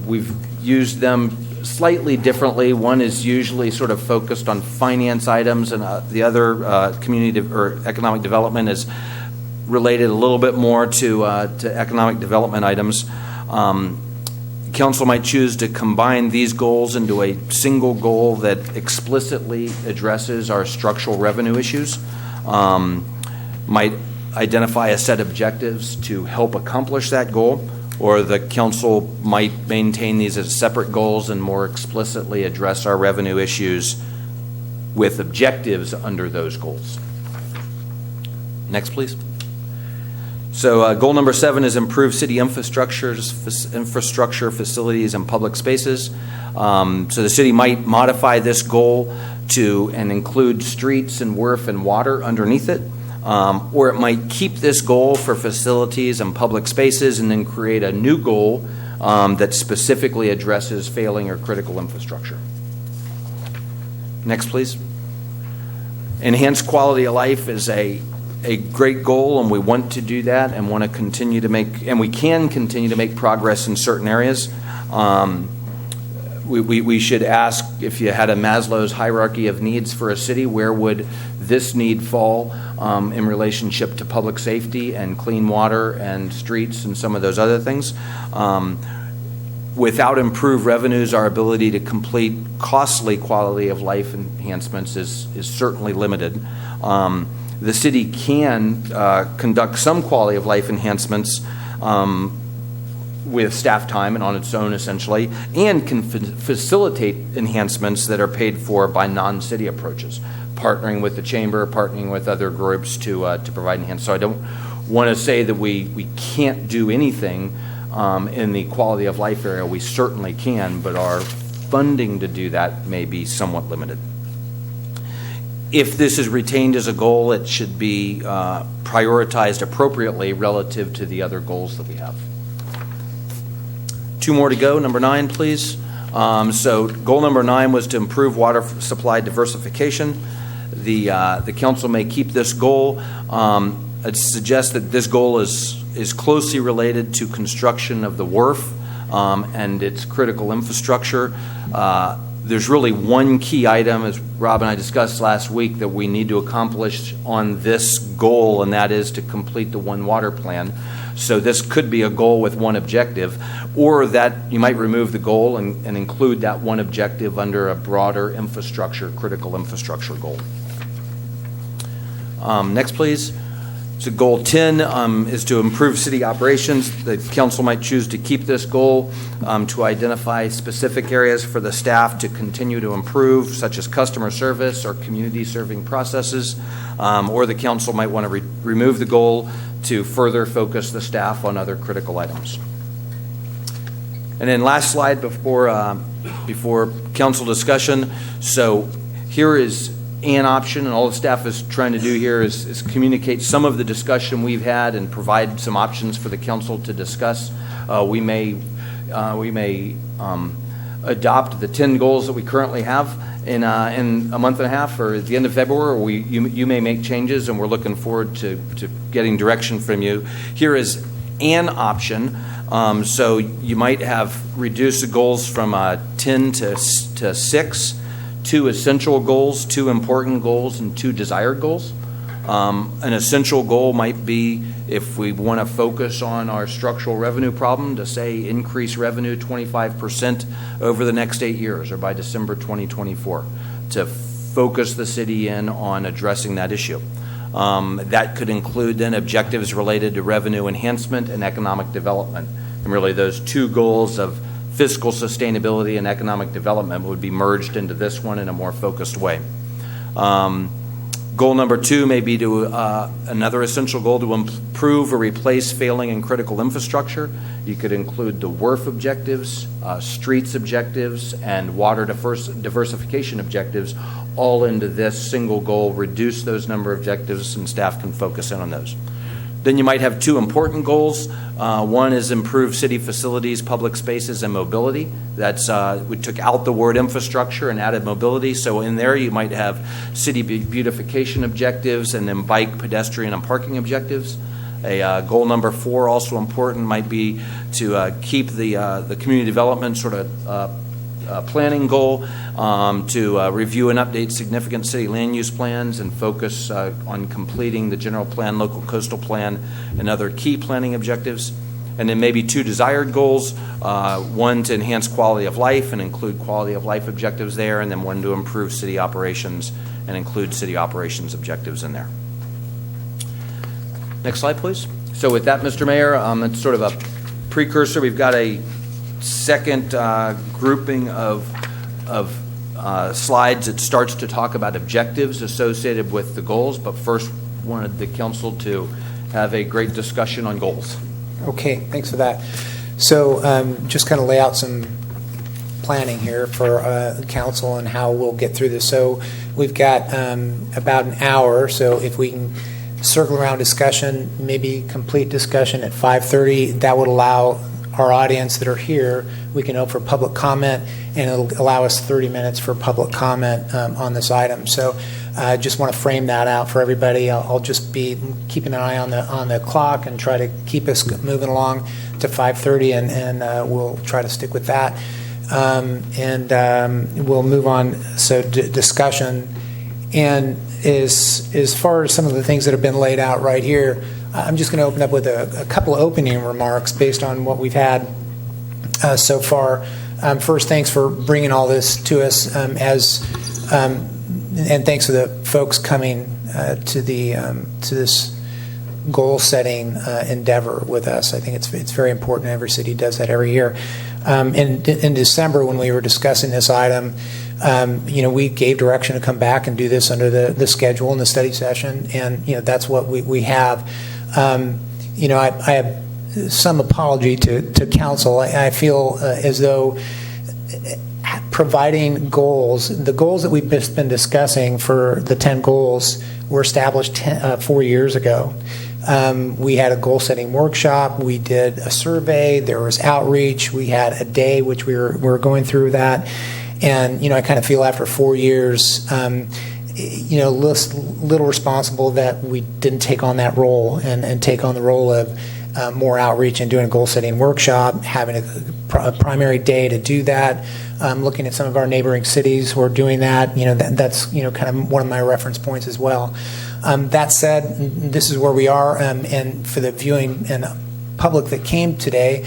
We've used them slightly differently. One is usually sort of focused on finance items, and the other community or economic development is related a little bit more to economic development items. Council might choose to combine these goals into a single goal that explicitly addresses our structural revenue issues. Might identify a set of objectives to help accomplish that goal, or the council might maintain these as separate goals and more explicitly address our revenue issues with objectives under those goals. Next, please. So goal number 7 is improve city infrastructure, facilities, and public spaces. So the city might modify this goal to and include streets and wharf and water underneath it. Or it might keep this goal for facilities and public spaces and then create a new goal that specifically addresses failing or critical infrastructure. Next, please. Enhanced quality of life is a great goal, and we want to do that and want to continue to make, and we can continue to make progress in certain areas. We should ask, if you had a Maslow's hierarchy of needs for a city, where would this need fall in relationship to public safety and clean water and streets and some of those other things? Without improved revenues, our ability to complete costly quality of life enhancements is certainly limited. The city can conduct some quality of life enhancements with staff time and on its own, essentially, and can facilitate enhancements that are paid for by non-city approaches, partnering with the chamber, partnering with other groups to provide enhancements. So I don't want to say that we can't do anything in the quality of life area. We certainly can, but our funding to do that may be somewhat limited. If this is retained as a goal, it should be prioritized appropriately relative to the other goals that we have. 2 more to go. Number 9, please. So goal number 9 was to improve water supply diversification. The council may keep this goal. I'd suggest that this goal is closely related to construction of the wharf and its critical infrastructure. There's really one key item, as Rob and I discussed last week, that we need to accomplish on this goal, and that is to complete the One Water Plan. So this could be a goal with one objective, or that you might remove the goal and include that one objective under a broader infrastructure, critical infrastructure goal. Next, please. So goal 10 is to improve city operations. The council might choose to keep this goal to identify specific areas for the staff to continue to improve, such as customer service or community serving processes, or the council might want to remove the goal to further focus the staff on other critical items. And then last slide before council discussion. So here is an option, and all the staff is trying to do here is communicate some of the discussion we've had and provide some options for the council to discuss. We may adopt the 10 goals that we currently have in a month and a half, or at the end of February, or you may make changes, and we're looking forward to getting direction from you. Here is an option. So you might have reduced the goals from 10 to 6. 2 essential goals, 2 important goals, and 2 desired goals. An essential goal might be, if we want to focus on our structural revenue problem, to say increase revenue 25% over the next 8 years or by December 2024, to focus the city in on addressing that issue. That could include then objectives related to revenue enhancement and economic development. And really those 2 goals of fiscal sustainability and economic development would be merged into this one in a more focused way. Goal number 2 may be to another essential goal to improve or replace failing and critical infrastructure. You could include the WRF objectives, streets objectives, and water diversification objectives all into this single goal. Reduce those number of objectives, and staff can focus in on those. Then you might have 2 important goals. One is improve city facilities, public spaces, and mobility. That's we took out the word infrastructure and added mobility. So in there you might have city beautification objectives and then bike, pedestrian, and parking objectives. Goal number 4, also important, might be to keep the community development sort of planning goal, to review and update significant city land use plans and focus on completing the general plan, local coastal plan, and other key planning objectives. And then maybe 2 desired goals, one to enhance quality of life and include quality of life objectives there, and then one to improve city operations and include city operations objectives in there. Next slide, please. So with that, Mr. Mayor, it's sort of a precursor. We've got a second grouping of slides that starts to talk about objectives associated with the goals, but first wanted the council to have a great discussion on goals. Okay, thanks for that. So just kind of lay out some planning here for council and how we'll get through this. So we've got about an hour, so if we can circle around discussion, maybe complete discussion at 5:30, that would allow our audience that are here, we can open for public comment, and it'll allow us 30 minutes for public comment on this item. So I just want to frame that out for everybody. I'll just be keeping an eye on the clock and try to keep us moving along to 5:30, and we'll try to stick with that. We'll move on. So discussion, and as far as some of the things that have been laid out right here, I'm just going to open up with a couple of opening remarks based on what we've had so far. First, thanks for bringing all this to us, and thanks to the folks coming to this goal-setting endeavor with us. I think it's very important. Every city does that every year. In December, when we were discussing this item, we gave direction to come back and do this under the schedule and the study session, and that's what we have. I have some apology to council. I feel as though providing goals, the goals that we've been discussing for the 10 goals were established 4 years ago. We had a goal-setting workshop. We did a survey. There was outreach. We had a day, which we were going through that. And, I kind of feel after 4 years, little responsible that we didn't take on that role and take on the role of more outreach and doing a goal-setting workshop, having a primary day to do that, looking at some of our neighboring cities who are doing that. That's kind of one of my reference points as well. That said, this is where we are, and for the viewing and public that came today,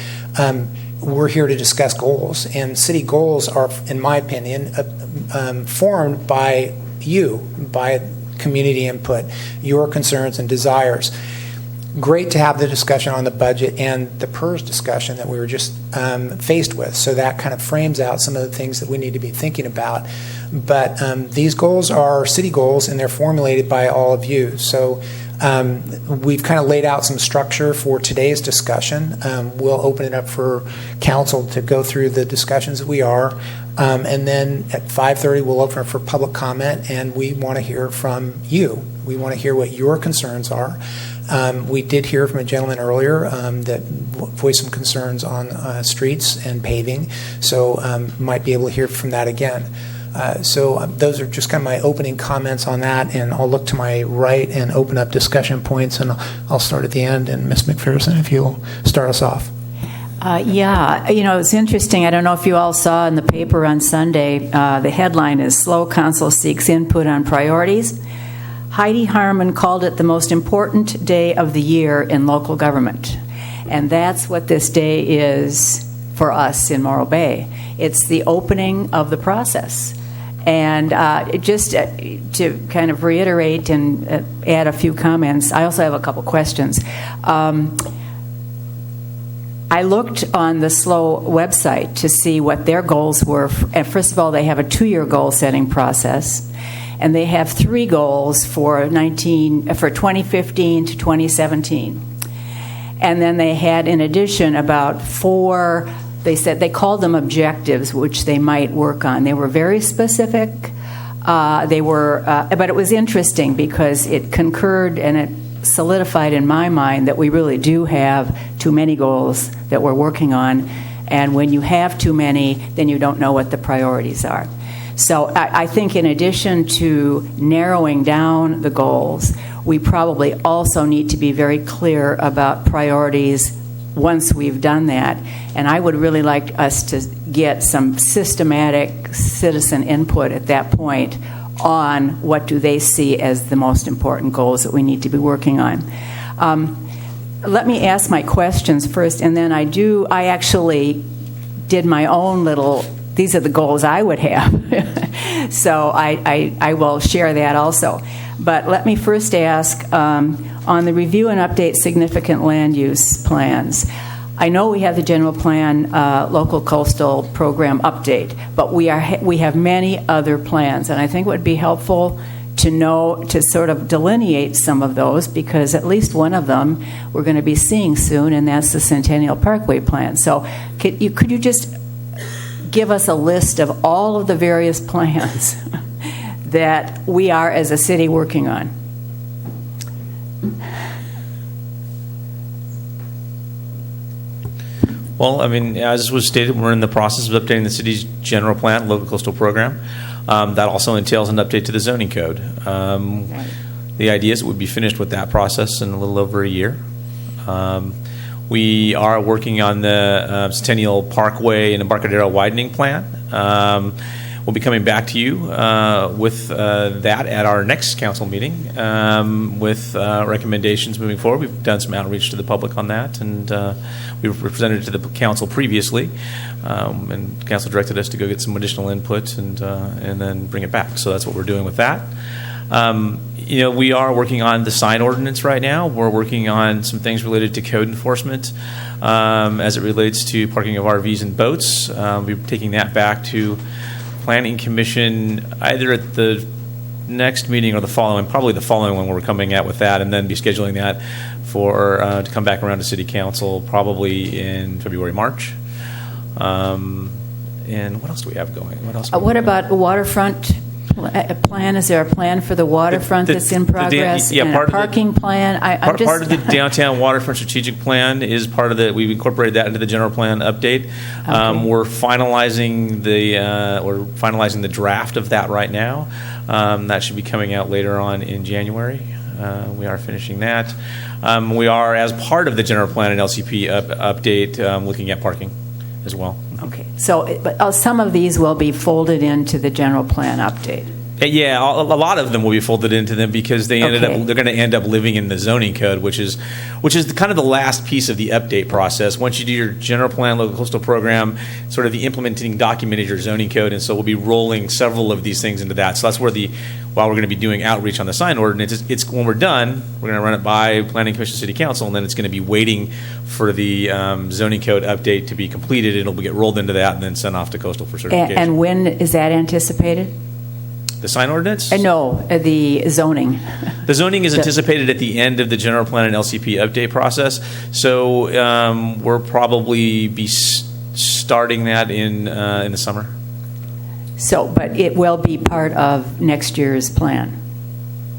we're here to discuss goals, and city goals are, in my opinion, formed by you, by community input, your concerns and desires. Great to have the discussion on the budget and the PERS discussion that we were just faced with. So that kind of frames out some of the things that we need to be thinking about. But these goals are city goals, and they're formulated by all of you. So we've kind of laid out some structure for today's discussion. We'll open it up for council to go through the discussions that we are. And then at 5:30, we'll open it for public comment, and we want to hear from you. We want to hear what your concerns are. We did hear from a gentleman earlier that voiced some concerns on streets and paving, so might be able to hear from that again. So those are just kind of my opening comments on that, and I'll look to my right and open up discussion points, and I'll start at the end. And Ms. McPherson, if you'll start us off. It's interesting. I don't know if you all saw in the paper on Sunday, the headline is "Slow Council Seeks Input on Priorities." Heidi Harmon called it the most important day of the year in local government. And that's what this day is for us in Morro Bay. It's the opening of the process. And just to kind of reiterate and add a few comments, I also have a couple questions. I looked on the SLO website to see what their goals were. And first of all, they have a 2-year goal-setting process. and they have 3 goals for 2015 to 2017. And then they had, in addition, about 4, they said they called them objectives, which they might work on. They were very specific. But it was interesting because it concurred and it solidified in my mind that we really do have too many goals that we're working on. And when you have too many, then you don't know what the priorities are. So I think in addition to narrowing down the goals, we probably also need to be very clear about priorities once we've done that. And I would really like us to get some systematic citizen input at that point on what do they see as the most important goals that we need to be working on. Let me ask my questions first, and then I actually did my own little, these are the goals I would have. So I will share that also. But let me first ask, on the review and update significant land use plans, I know we have the general plan local coastal program update, but we have many other plans, and I think it would be helpful to know, to sort of delineate some of those, because at least one of them we're going to be seeing soon, and that's the Centennial Parkway plan. So could you just give us a list of all of the various plans that we are as a city working on? Well, I mean, as was stated, we're in the process of updating the city's general plan, local coastal program. That also entails an update to the zoning code. The idea is it would be finished with that process in a little over a year. We are working on the Centennial Parkway and Embarcadero widening plan. We'll be coming back to you with that at our next council meeting with recommendations moving forward. We've done some outreach to the public on that, and we've presented it to the council previously, and council directed us to go get some additional input and then bring it back. So that's what we're doing with that. We are working on the sign ordinance right now. We're working on some things related to code enforcement as it relates to parking of RVs and boats. We'll be taking that back to Planning Commission either at the next meeting or probably the following one we're coming out with that, and then be scheduling that for to come back around to City Council probably in February, March. And what else do we have going? What about the waterfront plan? Is there a plan for the waterfront that's in progress? And a parking plan? Part of the downtown waterfront strategic plan is part of we've incorporated that into the general plan update. Okay. We're finalizing the draft of that right now. That should be coming out later on in January. We are finishing that. We are, as part of the general plan and LCP update, looking at parking as well. Okay, but some of these will be folded into the general plan update. Yeah, a lot of them will be folded into them because they're going to end up living in the zoning code, which is kind of the last piece of the update process. Once you do your general plan, local coastal program, sort of the implementing document is your zoning code, and so we'll be rolling several of these things into that. So that's where while we're going to be doing outreach on the sign ordinance, it's when we're done, we're going to run it by Planning Commission, City Council, and then it's going to be waiting for the zoning code update to be completed. It'll get rolled into that and then sent off to coastal for certification. And when is that anticipated? The sign ordinance? No, the zoning. The zoning is anticipated at the end of the general plan and LCP update process. So we'll probably be starting that in the summer. So, but it will be part of next year's plan,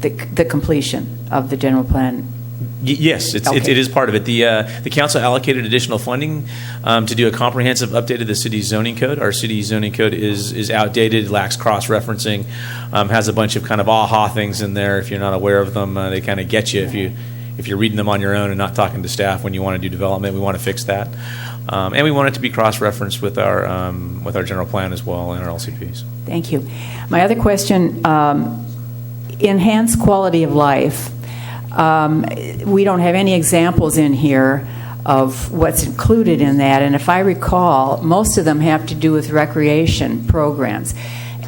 the completion of the general plan. Yes, it is part of it. The council allocated additional funding to do a comprehensive update of the city's zoning code. Our city's zoning code is outdated, lacks cross-referencing, has a bunch of kind of aha things in there. If you're not aware of them, they kind of get you if you're reading them on your own and not talking to staff when you want to do development. We want to fix that, and we want it to be cross-referenced with our general plan as well and our LCPs. Thank you. My other question: enhanced quality of life. We don't have any examples in here of what's included in that, and if I recall, most of them have to do with recreation programs.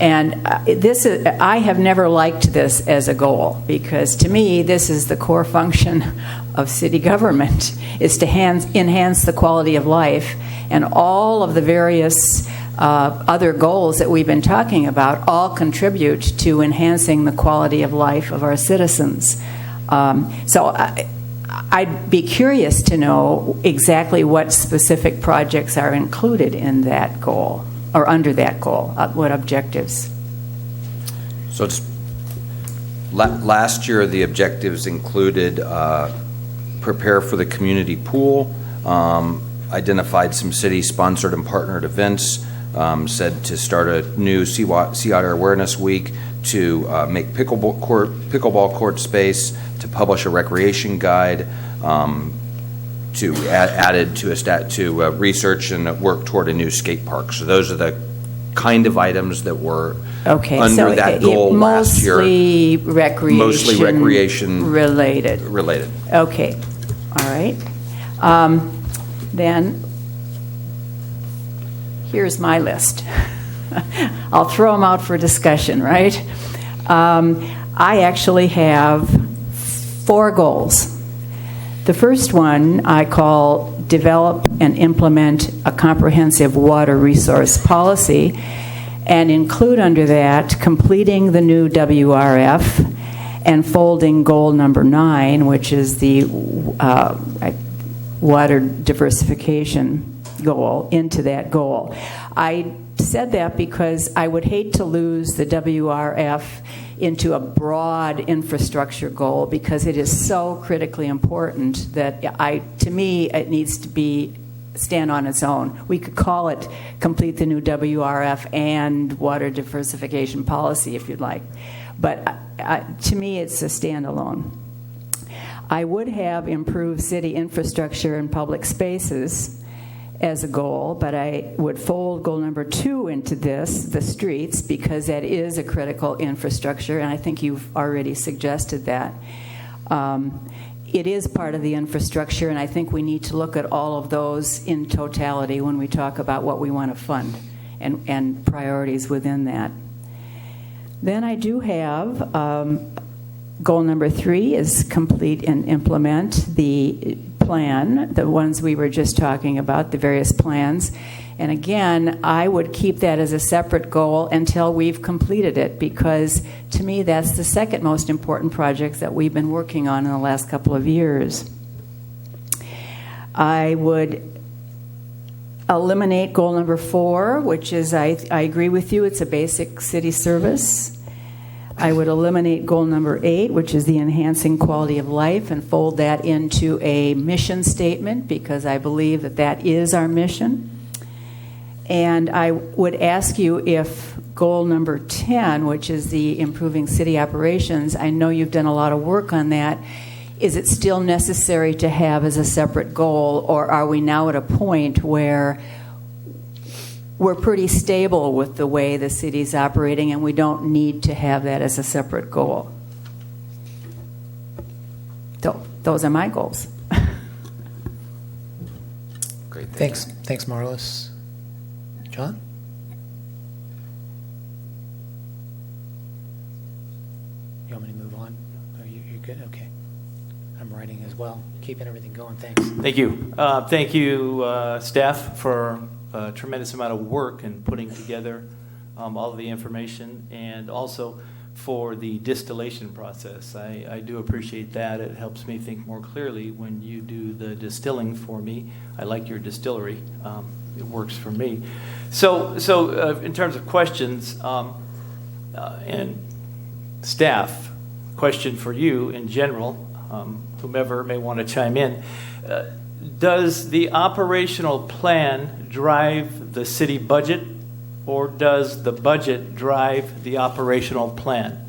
And I have never liked this as a goal, because to me, this is the core function of city government, is to enhance the quality of life, and all of the various other goals that we've been talking about all contribute to enhancing the quality of life of our citizens. So I'd be curious to know exactly what specific projects are included in that goal, or under that goal, what objectives. So it's, last year, the objectives included prepare for the community pool, identified some city-sponsored and partnered events, said to start a new Sea Otter Awareness Week, to make pickleball court space, to publish a recreation guide, to added to research and work toward a new skate park. So those are the kind of items that were under that goal last year. Mostly recreation related. Okay, all right. Then here's my list. I'll throw them out for discussion, right? I actually have 4 goals. The first one I call develop and implement a comprehensive water resource policy, and include under that completing the new WRF and folding goal number 9, which is the water diversification goal, into that goal. I said that because I would hate to lose the WRF into a broad infrastructure goal, because it is so critically important that to me it needs to stand on its own. We could call it complete the new WRF and water diversification policy if you'd like, but to me it's a standalone. I would have improved city infrastructure and public spaces as a goal, but I would fold goal number 2 into this, the streets, because that is a critical infrastructure, and I think you've already suggested that. It is part of the infrastructure, and I think we need to look at all of those in totality when we talk about what we want to fund and priorities within that. Then I do have goal number 3 is complete and implement the plan, the ones we were just talking about, the various plans. And again, I would keep that as a separate goal until we've completed it, because to me that's the second most important project that we've been working on in the last couple of years. I would eliminate goal number 4, which is, I agree with you, it's a basic city service. I would eliminate goal number 8, which is the enhancing quality of life, and fold that into a mission statement, because I believe that that is our mission. And I would ask you if goal number 10, which is the improving city operations, I know you've done a lot of work on that. Is it still necessary to have as a separate goal, or are we now at a point where we're pretty stable with the way the city's operating and we don't need to have that as a separate goal? So those are my goals. Great. Thanks, Marlis. John? You want me to move on? Oh, you're good? Okay. I'm writing as well. Keeping everything going. Thanks. Thank you. Thank you, staff, for a tremendous amount of work in putting together all of the information, and also for the distillation process. I do appreciate that. It helps me think more clearly when you do the distilling for me. I like your distillery. It works for me. So in terms of questions, and staff, question for you in general, whomever may want to chime in. Does the operational plan drive the city budget, or does the budget drive the operational plan?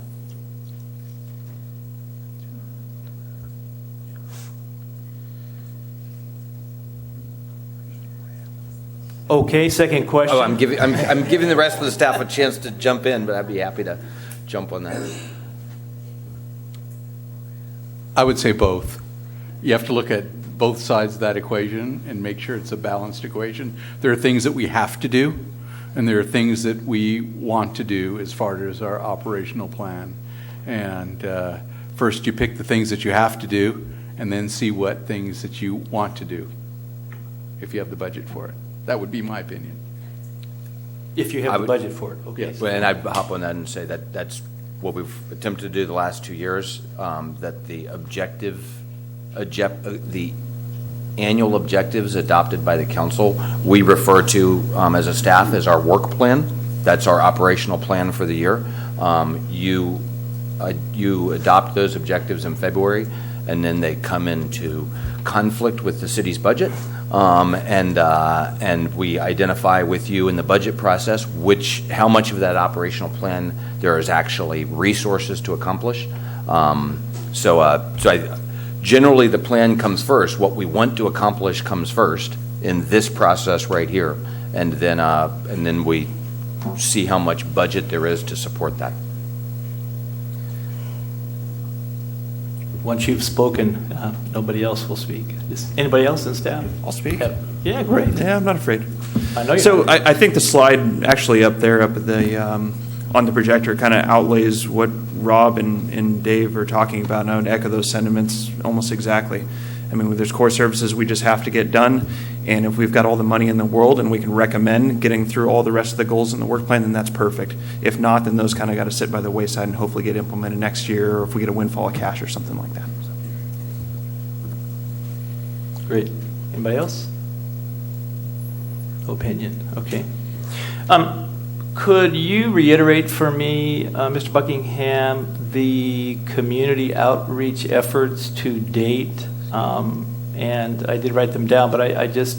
Okay, second question. Oh, I'm giving the rest of the staff a chance to jump in, but I'd be happy to jump on that. I would say both. You have to look at both sides of that equation and make sure it's a balanced equation. There are things that we have to do, and there are things that we want to do as far as our operational plan. And first you pick the things that you have to do, and then see what things that you want to do, if you have the budget for it. That would be my opinion. If you I have a would- budget for it, okay. Well, and I'd hop on that and say that that's what we've attempted to do the last 2 years, that the the annual objectives adopted by the council, we refer to as a staff as our work plan. That's our operational plan for the year. You adopt those objectives in February, and then they come into conflict with the city's budget. And we identify with you in the budget process how much of that operational plan there is actually resources to accomplish. Generally, the plan comes first. What we want to accomplish comes first in this process right here, and then we see how much budget there is to support that. Once you've spoken, nobody else will speak. Is anybody else in staff? I'll speak. Yeah, great. Yeah, I'm not afraid. I know you're So not. I think the slide actually up there, up at the, on the projector, kind of outlays what Rob and Dave are talking about, and I would echo those sentiments almost exactly. I mean, there's core services we just have to get done, and if we've got all the money in the world and we can recommend getting through all the rest of the goals in the work plan, then that's perfect. If not, then those kind of got to sit by the wayside and hopefully get implemented next year, or if we get a windfall of cash or something like that. Great. Anybody else? Opinion, okay. Could you reiterate for me, Mr. Buckingham, the community outreach efforts to date? And I did write them down, but I just,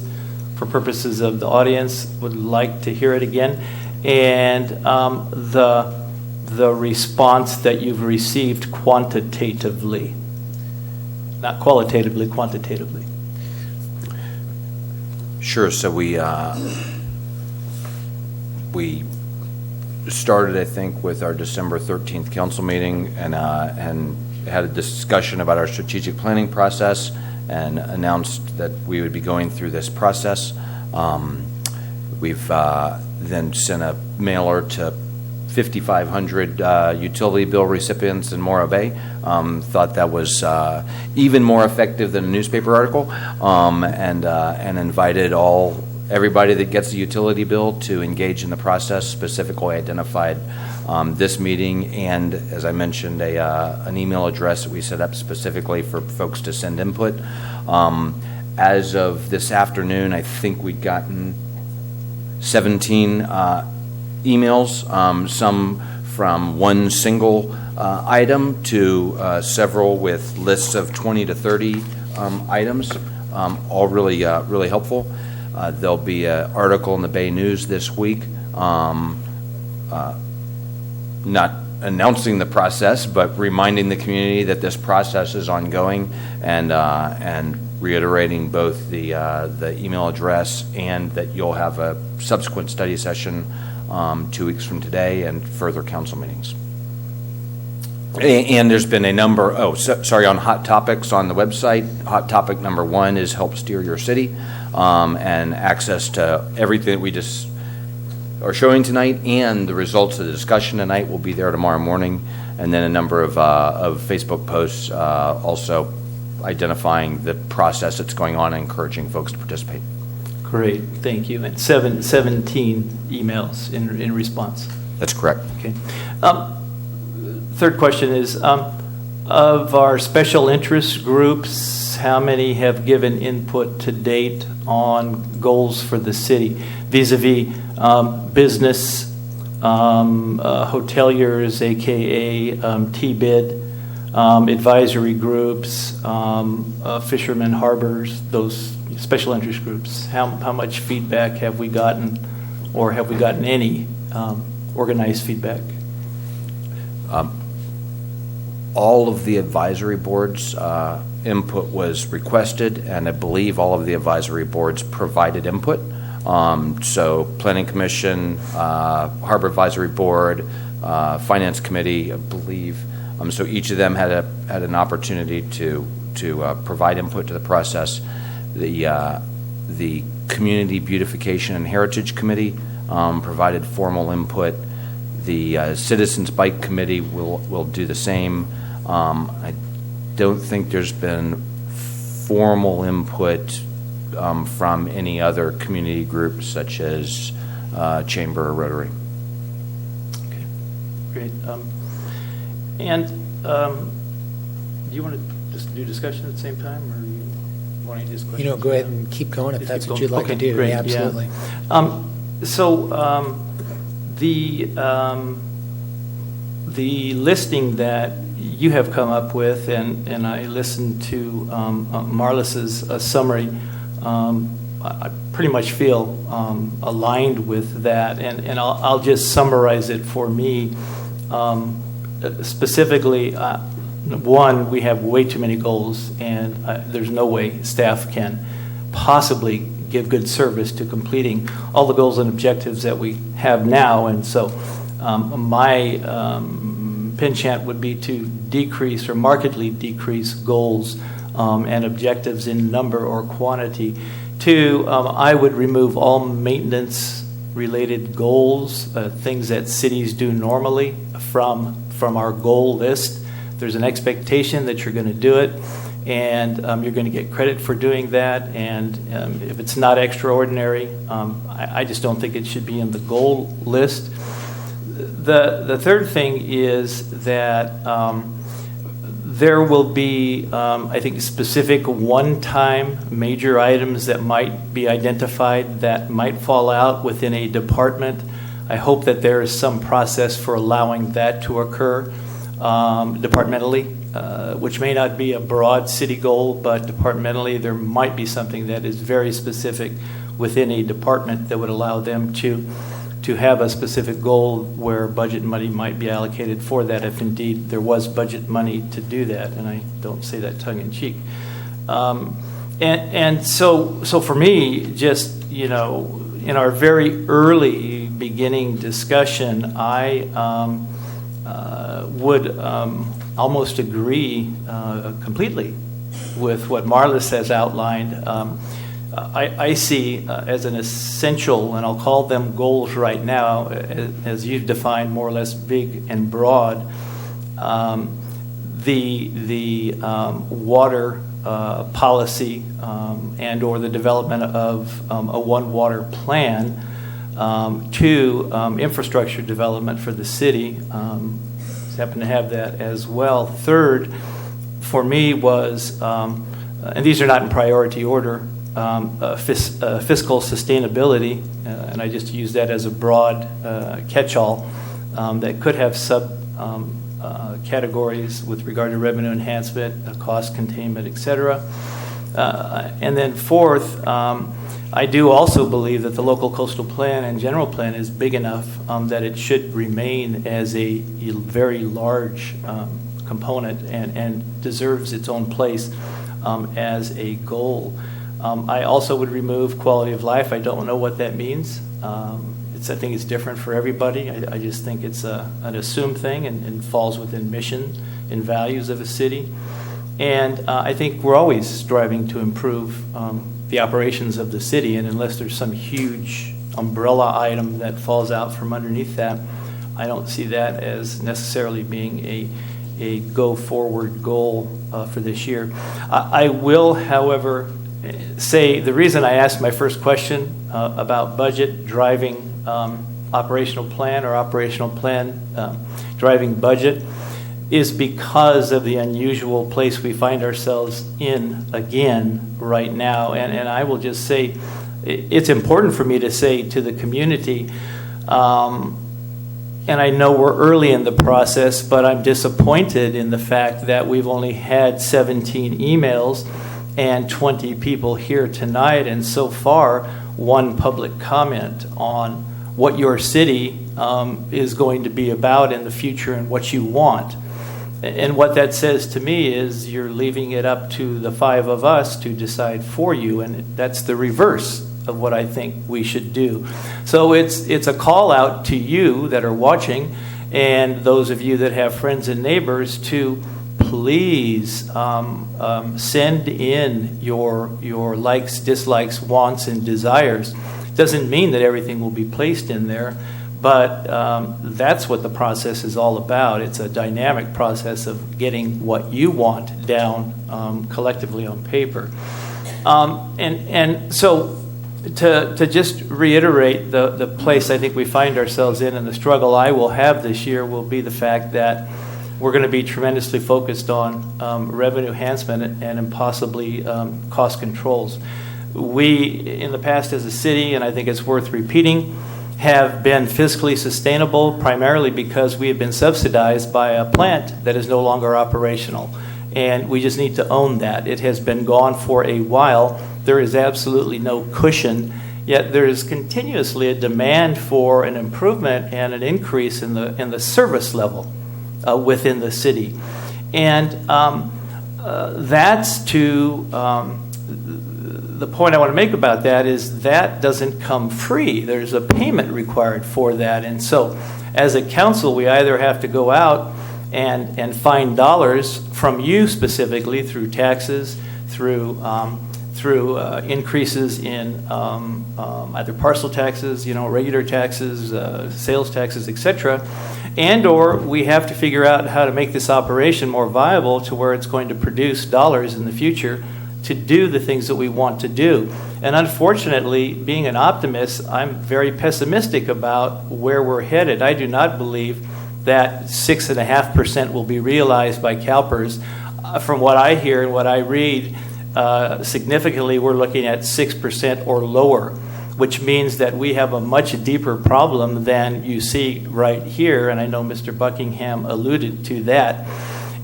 for purposes of the audience, would like to hear it again. And the response that you've received quantitatively, not qualitatively, quantitatively. Sure. So we started, I think, with our December 13th council meeting and had a discussion about our strategic planning process and announced that we would be going through this process. We've then sent a mailer to 5,500 utility bill recipients in Morro Bay. Thought that was even more effective than a newspaper article, and invited everybody that gets a utility bill to engage in the process. Specifically identified this meeting and, as I mentioned, an email address that we set up specifically for folks to send input. As of this afternoon, I think we'd gotten 17 emails, some from one single item to several with lists of 20 to 30 items, all really helpful. There'll be an article in the Bay News this week, not announcing the process, but reminding the community that this process is ongoing, and reiterating both the email address and that you'll have a subsequent study session 2 weeks from today and further council meetings. And there's been a number, on hot topics on the website. Hot topic number 1 is help steer your city, and access to everything that we just are showing tonight, and the results of the discussion tonight will be there tomorrow morning. And then a number of Facebook posts also identifying the process that's going on and encouraging folks to participate. Great, thank you. And 17 emails in response. That's correct. Okay. Third question is, of our special interest groups, how many have given input to date on goals for the city vis-a-vis business, hoteliers, aka TBID, advisory groups, fishermen, harbors, those special interest groups? How much feedback have we gotten, or have we gotten any organized feedback? All of the advisory boards' input was requested, and I believe all of the advisory boards provided input. So Planning Commission, Harbor Advisory Board, Finance Committee, I believe. So each of them had an opportunity to provide input to the process. The Community Beautification and Heritage Committee provided formal input. The Citizens Bike Committee will do the same. I don't think there's been formal input from any other community groups, such as chamber or rotary. Okay, great. And do you want to just do discussion at the same time, or you want to just questions? Go ahead and keep going if Just that's keep what going. you'd like Okay, to do. great, Yeah, yeah. absolutely. The listing that you have come up with, and I listened to Marlis's summary, I pretty much feel aligned with that, and I'll just summarize it for me. Specifically, one, we have way too many goals, and there's no way staff can possibly give good service to completing all the goals and objectives that we have now. And so my penchant would be to decrease or markedly decrease goals and objectives in number or quantity. Two, I would remove all maintenance-related goals, things that cities do normally from our goal list. There's an expectation that you're going to do it, and you're going to get credit for doing that. And if it's not extraordinary, I just don't think it should be in the goal list. The third thing is that there will be, I think, specific one-time major items that might be identified that might fall out within a department. I hope that there is some process for allowing that to occur departmentally, which may not be a broad city goal, but departmentally there might be something that is very specific within a department that would allow them to have a specific goal where budget money might be allocated for that, if indeed there was budget money to do that, and I don't say that tongue-in-cheek. And so for me, just, in our very early beginning discussion, I would almost agree completely with what Marlis has outlined. I see as an essential, and I'll call them goals right now, as you've defined, more or less big and broad, the water policy and or the development of a one water plan, two, infrastructure development for the city. Happen to have that as well. Third, for me, was, and these are not in priority order, fiscal sustainability, and I just use that as a broad catch-all that could have sub categories with regard to revenue enhancement, cost containment, etc. And then fourth, I do also believe that the local coastal plan and general plan is big enough that it should remain as a very large component and deserves its own place as a goal. I also would remove quality of life. I don't know what that means. I think it's different for everybody. I just think it's an assumed thing and falls within mission and values of a city. And I think we're always striving to improve the operations of the city, and unless there's some huge umbrella item that falls out from underneath that, I don't see that as necessarily being a go-forward goal for this year. I will, however, say the reason I asked my first question about budget driving operational plan or operational plan driving budget is because of the unusual place we find ourselves in again right now. And I will just say it's important for me to say to the community, and I know we're early in the process, but I'm disappointed in the fact that we've only had 17 emails and 20 people here tonight, and so far one public comment on what your city is going to be about in the future and what you want. And what that says to me is you're leaving it up to the five of us to decide for you, and that's the reverse of what I think we should do. So it's a call out to you that are watching and those of you that have friends and neighbors to please send in your likes, dislikes, wants, and desires. Doesn't mean that everything will be placed in there, but that's what the process is all about. It's a dynamic process of getting what you want down collectively on paper. And so To just reiterate the place I think we find ourselves in, and the struggle I will have this year will be the fact that we're going to be tremendously focused on revenue enhancement and possibly cost controls. We, in the past as a city, and I think it's worth repeating, have been fiscally sustainable primarily because we have been subsidized by a plant that is no longer operational. And we just need to own that. It has been gone for a while. There is absolutely no cushion, yet there is continuously a demand for an improvement and an increase in the service level within the city. And that's to the point I want to make about that is that doesn't come free. There's a payment required for that. And so as a council, we either have to go out and find dollars from you specifically through taxes, through increases in either parcel taxes, regular taxes, sales taxes, etc., and or we have to figure out how to make this operation more viable to where it's going to produce dollars in the future to do the things that we want to do. And unfortunately, being an optimist, I'm very pessimistic about where we're headed. I do not believe that 6.5% will be realized by CalPERS. From what I hear and what I read, significantly we're looking at 6% or lower, which means that we have a much deeper problem than you see right here, and I know Mr. Buckingham alluded to that.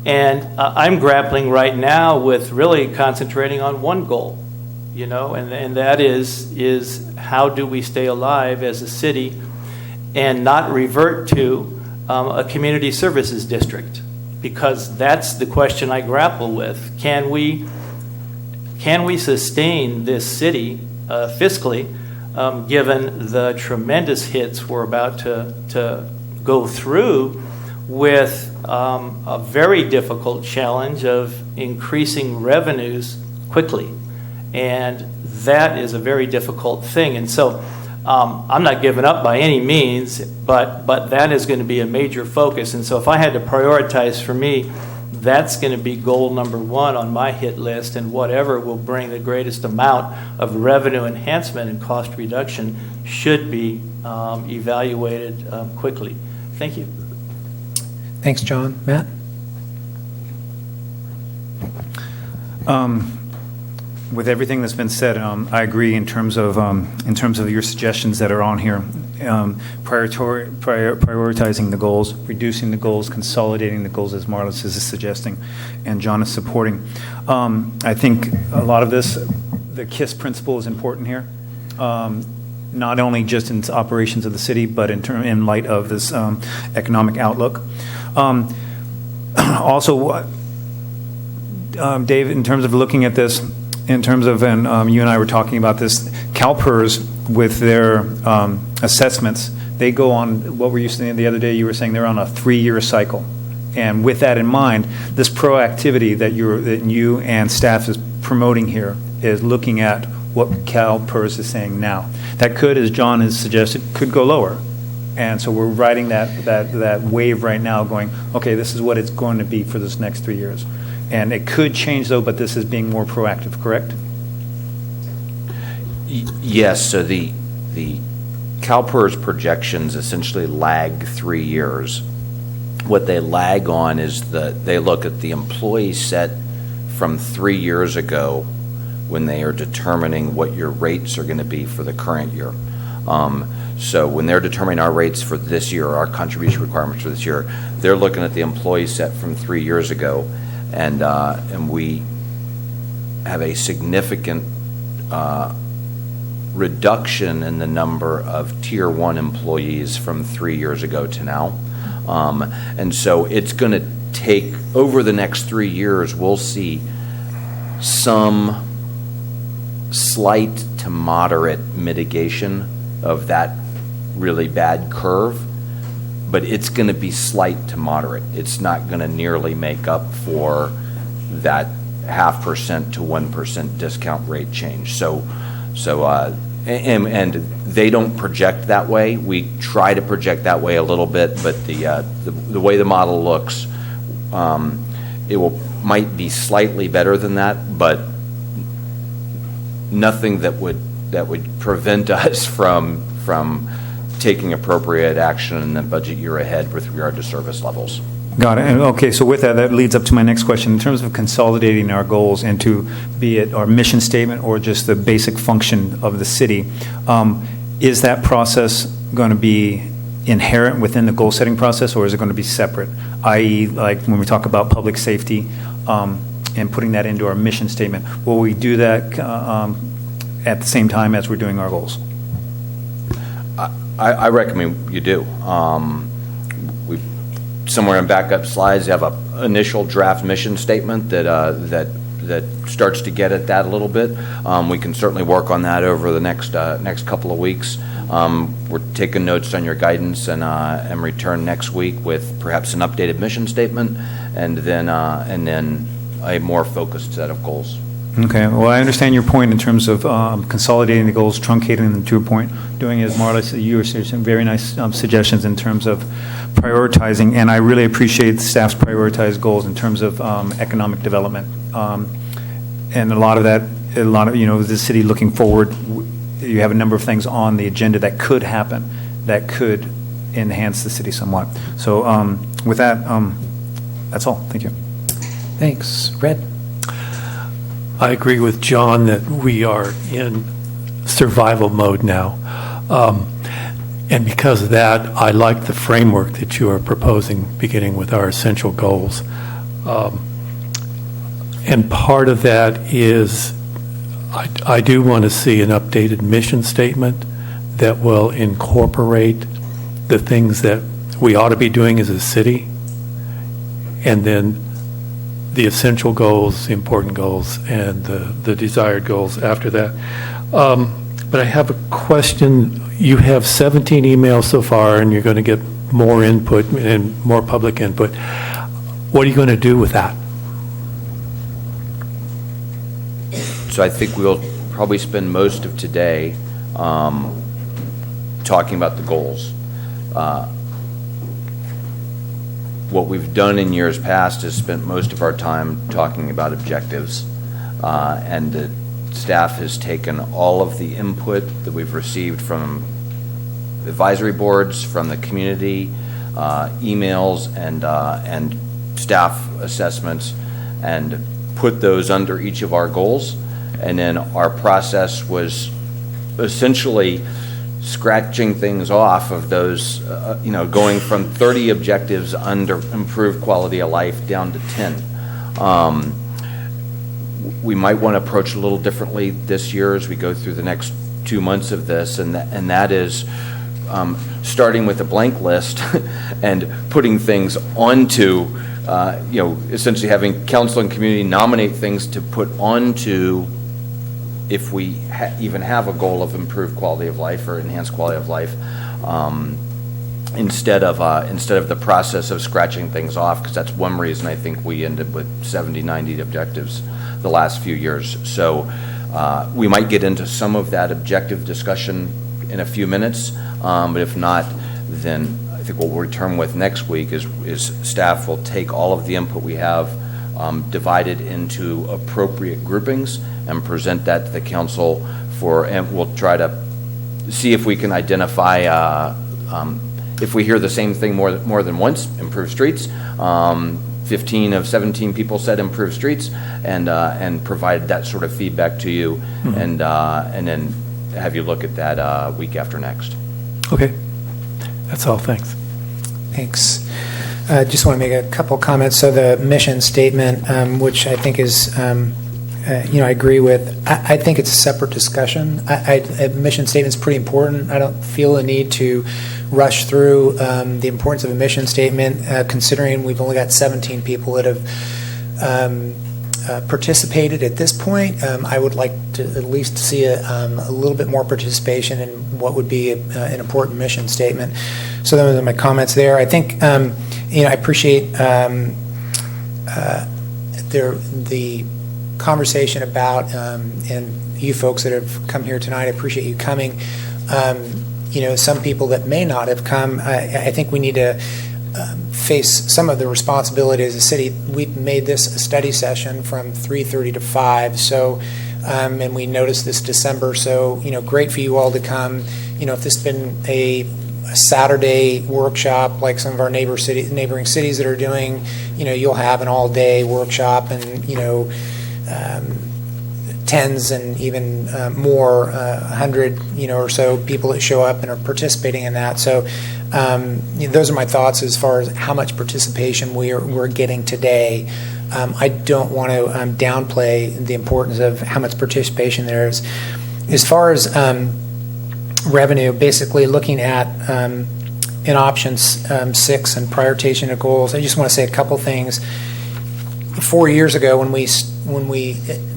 And I'm grappling right now with really concentrating on one goal, and that is how do we stay alive as a city and not revert to a community services district, because that's the question I grapple with. Can we sustain this city fiscally, given the tremendous hits we're about to go through with a very difficult challenge of increasing revenues quickly? And that is a very difficult thing. And so I'm not giving up by any means, but that is going to be a major focus. And so if I had to prioritize for me, that's going to be goal number one on my hit list, and whatever will bring the greatest amount of revenue enhancement and cost reduction should be evaluated quickly. Thank you. Thanks, John. Matt? With everything that's been said, I agree in terms of your suggestions that are on here. Prioritizing the goals, reducing the goals, consolidating the goals, as Marlis is suggesting, and John is supporting. I think a lot of this, the KISS principle is important here, not only just in operations of the city, but in light of this economic outlook. Also, Dave, in terms of looking at this, and you and I were talking about this, CalPERS with their assessments, they go on, what were you saying the other day? You were saying they're on a 3-year cycle. And with that in mind, this proactivity that you and staff is promoting here is looking at what CalPERS is saying now. That could, as John has suggested, could go lower. And so we're riding that wave right now going, okay, this is what it's going to be for this next 3 years. And it could change, though, but this is being more proactive, correct? Yes, so the CalPERS projections essentially lag 3 years. What they lag on is they look at the employee set from 3 years ago when they are determining what your rates are going to be for the current year. So when they're determining our rates for this year, our contribution requirements for this year, they're looking at the employee set from 3 years ago, and we have a significant reduction in the number of Tier 1 employees from 3 years ago to now. And so it's going to take, over the next 3 years, we'll see some slight to moderate mitigation of that really bad curve, but it's going to be slight to moderate. It's not going to nearly make up for that 0.5% to 1% discount rate change. And they don't project that way. We try to project that way a little bit, but the way the model looks, might be slightly better than that, but nothing that would prevent us from taking appropriate action in the budget year ahead with regard to service levels. Got it. And okay, so with that leads up to my next question. In terms of consolidating our goals into, be it our mission statement or just the basic function of the city, is that process going to be inherent within the goal-setting process, or is it going to be separate? I.e., like when we talk about public safety and putting that into our mission statement, will we do that at the same time as we're doing our goals? I recommend you do. Somewhere in backup slides, you have an initial draft mission statement that starts to get at that a little bit. We can certainly work on that over the next couple of weeks. We're taking notes on your guidance and return next week with perhaps an updated mission statement and then a more focused set of goals. Okay. Well, I understand your point in terms of consolidating the goals, truncating them to a point, doing as Marla, you were saying some very nice suggestions in terms of prioritizing, and I really appreciate staff's prioritized goals in terms of economic development. And a lot of the city looking forward, you have a number of things on the agenda that could happen that could enhance the city somewhat. So with that, that's all. Thank you. Thanks. Red? I agree with John that we are in survival mode now. And because of that, I like the framework that you are proposing, beginning with our essential goals. And part of that is I do want to see an updated mission statement that will incorporate the things that we ought to be doing as a city, and then the essential goals, the important goals, and the desired goals after that. But I have a question. You have 17 emails so far, and you're going to get more input and more public input. What are you going to do with that? So I think we'll probably spend most of today talking about the goals. What we've done in years past is spent most of our time talking about objectives, and the staff has taken all of the input that we've received from advisory boards, from the community, emails, and staff assessments, and put those under each of our goals. And then our process was essentially scratching things off of those, going from 30 objectives under improved quality of life down to 10. We might want to approach a little differently this year as we go through the next 2 months of this, and that is starting with a blank list and putting things onto, essentially having council and community nominate things to put onto, if we even have a goal of improved quality of life or enhanced quality of life, instead of the process of scratching things off, because that's one reason I think we ended with 70, 90 objectives the last few years. So we might get into some of that objective discussion in a few minutes, but if not, then I think what we'll return with next week is staff will take all of the input we have, divided into appropriate groupings, and present that to the council and we'll try to see if we can identify if we hear the same thing more than once, improve streets. 15 of 17 people said improve streets, and provide that sort of feedback to you, and then have you look at that week after next. Okay, that's all. Thanks. Thanks. Just want to make a couple comments. So the mission statement, which I think is, I agree with. I think it's a separate discussion. A mission statement is pretty important. I don't feel the need to rush through the importance of a mission statement, considering we've only got 17 people that have participated at this point. I would like to at least see a little bit more participation in what would be an important mission statement. So those are my comments there. I think, I appreciate the conversation about, and you folks that have come here tonight, I appreciate you coming. Some people that may not have come, I think we need to face some of the responsibility as a city. We made this a study session from 3:30 to 5, so and we noticed this December. So, great for you all to come. If this has been a Saturday workshop like some of our neighboring cities that are doing, you'll have an all-day workshop and, tens and even more, 100, or so people that show up and are participating in that. So those are my thoughts as far as how much participation we're getting today. I don't want to downplay the importance of how much participation there is. As far as revenue, basically looking at in options 6 and prioritization of goals, I just want to say a couple things. 4 years ago when we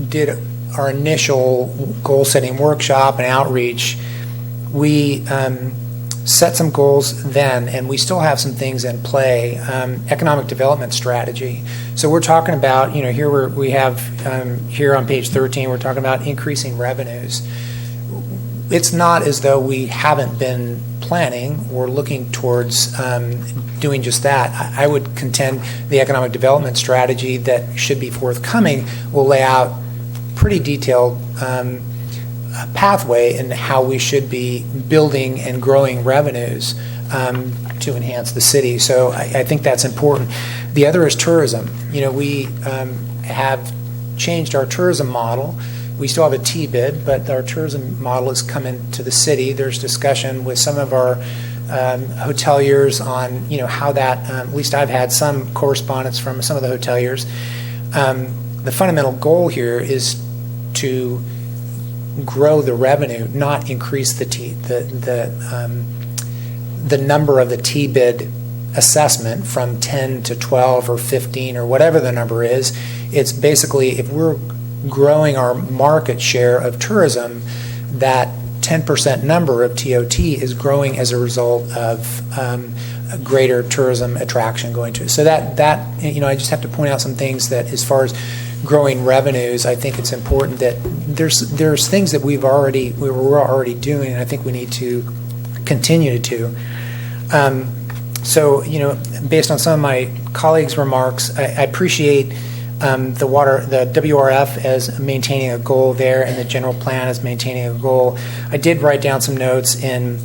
did our initial goal-setting workshop and outreach, we set some goals then, and we still have some things in play. Economic development strategy. So we're talking about, we have here on page 13, we're talking about increasing revenues. It's not as though we haven't been planning or looking towards doing just that. I would contend the economic development strategy that should be forthcoming will lay out pretty detailed pathway in how we should be building and growing revenues to enhance the city. So I think that's important. The other is tourism. We have changed our tourism model. We still have a T-bid, but our tourism model has come into the city. There's discussion with some of our hoteliers on, how that, at least I've had some correspondence from some of the hoteliers. The fundamental goal here is to grow the revenue, not increase the number of the T-bid assessment from 10 to 12 or 15 or whatever the number is. It's basically, if we're growing our market share of tourism, that 10% number of TOT is growing as a result of a greater tourism attraction going to it. So that I just have to point out some things that as far as growing revenues, I think it's important that there's things that we're already doing, and I think we need to continue to. So, based on some of my colleagues' remarks, I appreciate the WRF as maintaining a goal there, and the general plan as maintaining a goal. I did write down some notes in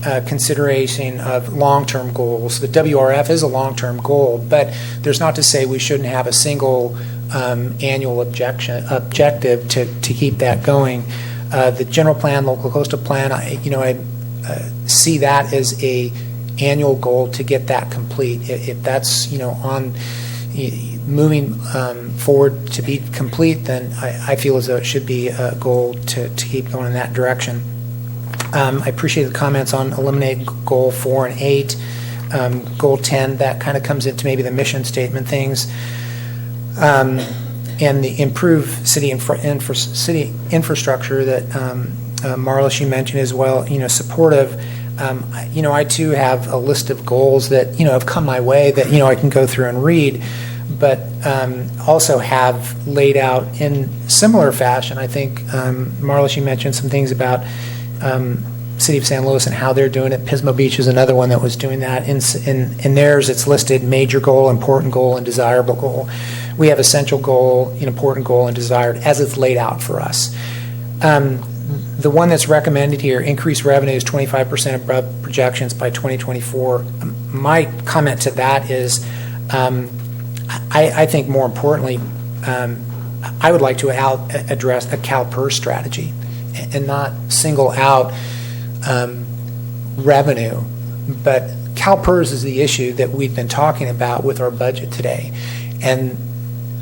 consideration of long-term goals. The WRF is a long-term goal, but there's not to say we shouldn't have a single annual objective to keep that going. The general plan, local coastal plan, I see that as a annual goal to get that complete. If that's on moving forward to be complete, then I feel as though it should be a goal to keep going in that direction. I appreciate the comments on eliminate goal 4 and 8. Goal 10, that kind of comes into maybe the mission statement things. And the improve city infrastructure that Marla, you mentioned as well, supportive. I too have a list of goals that, have come my way that, I can go through and read, but also have laid out in similar fashion. I think, Marla, you mentioned some things about City of San Luis and how they're doing it. Pismo Beach is another one that was doing that. In theirs, it's listed major goal, important goal, and desirable goal. We have essential goal, important goal, and desired as it's laid out for us. The one that's recommended here, increase revenues 25% above projections by 2024. My comment to that is, I think more importantly, I would like to address a CalPERS strategy and not single out revenue. But CalPERS is the issue that we've been talking about with our budget today. And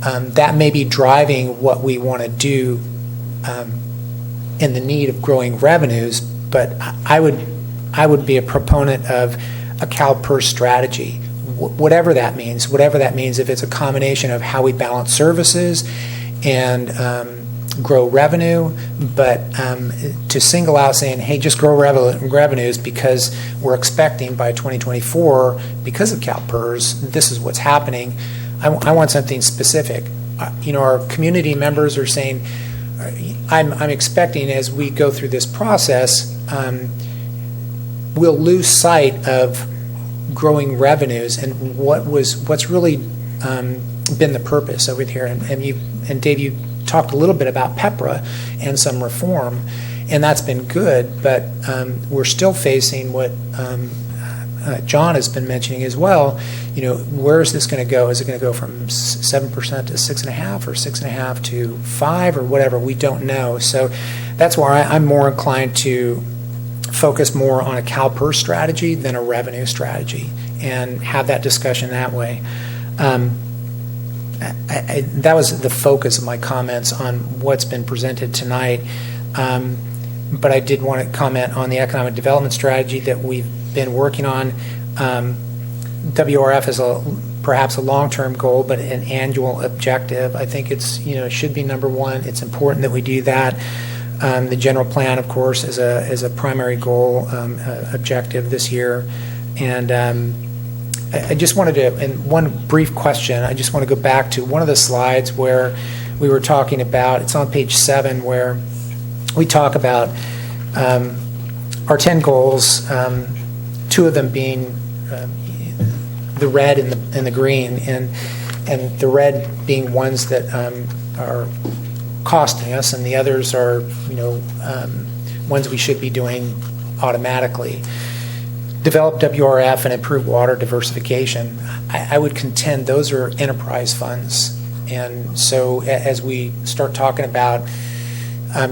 that may be driving what we want to do in the need of growing revenues, but I would be a proponent of a CalPERS strategy, whatever that means, if it's a combination of how we balance services and grow revenue, but to single out saying, hey, just grow revenues because we're expecting by 2024, because of CalPERS, this is what's happening. I want something specific. Our community members are saying, I'm expecting as we go through this process, we'll lose sight of growing revenues and what's really been the purpose over here. And Dave, you talked a little bit about PEPRA and some reform, and that's been good, but we're still facing what John has been mentioning as well. Where is this going to go? Is it going to go from 7% to 6.5% or 6.5% to 5% or whatever? We don't know. So that's why I'm more inclined to focus more on a CalPERS strategy than a revenue strategy and have that discussion that way. That was the focus of my comments on what's been presented tonight. But I did want to comment on the economic development strategy that we've been working on. WRF is perhaps a long-term goal, but an annual objective. I think it should be number one. It's important that we do that. The general plan, of course, is a primary goal objective this year. And I just wanted to, in one brief question, I just want to go back to one of the slides where we were talking about, it's on page 7, where we talk about our 10 goals, 2 of them being the red and the green, and the red being ones that are costing us, and the others are ones we should be doing automatically. Develop WRF and improve water diversification. I would contend those are enterprise funds, and so as we start talking about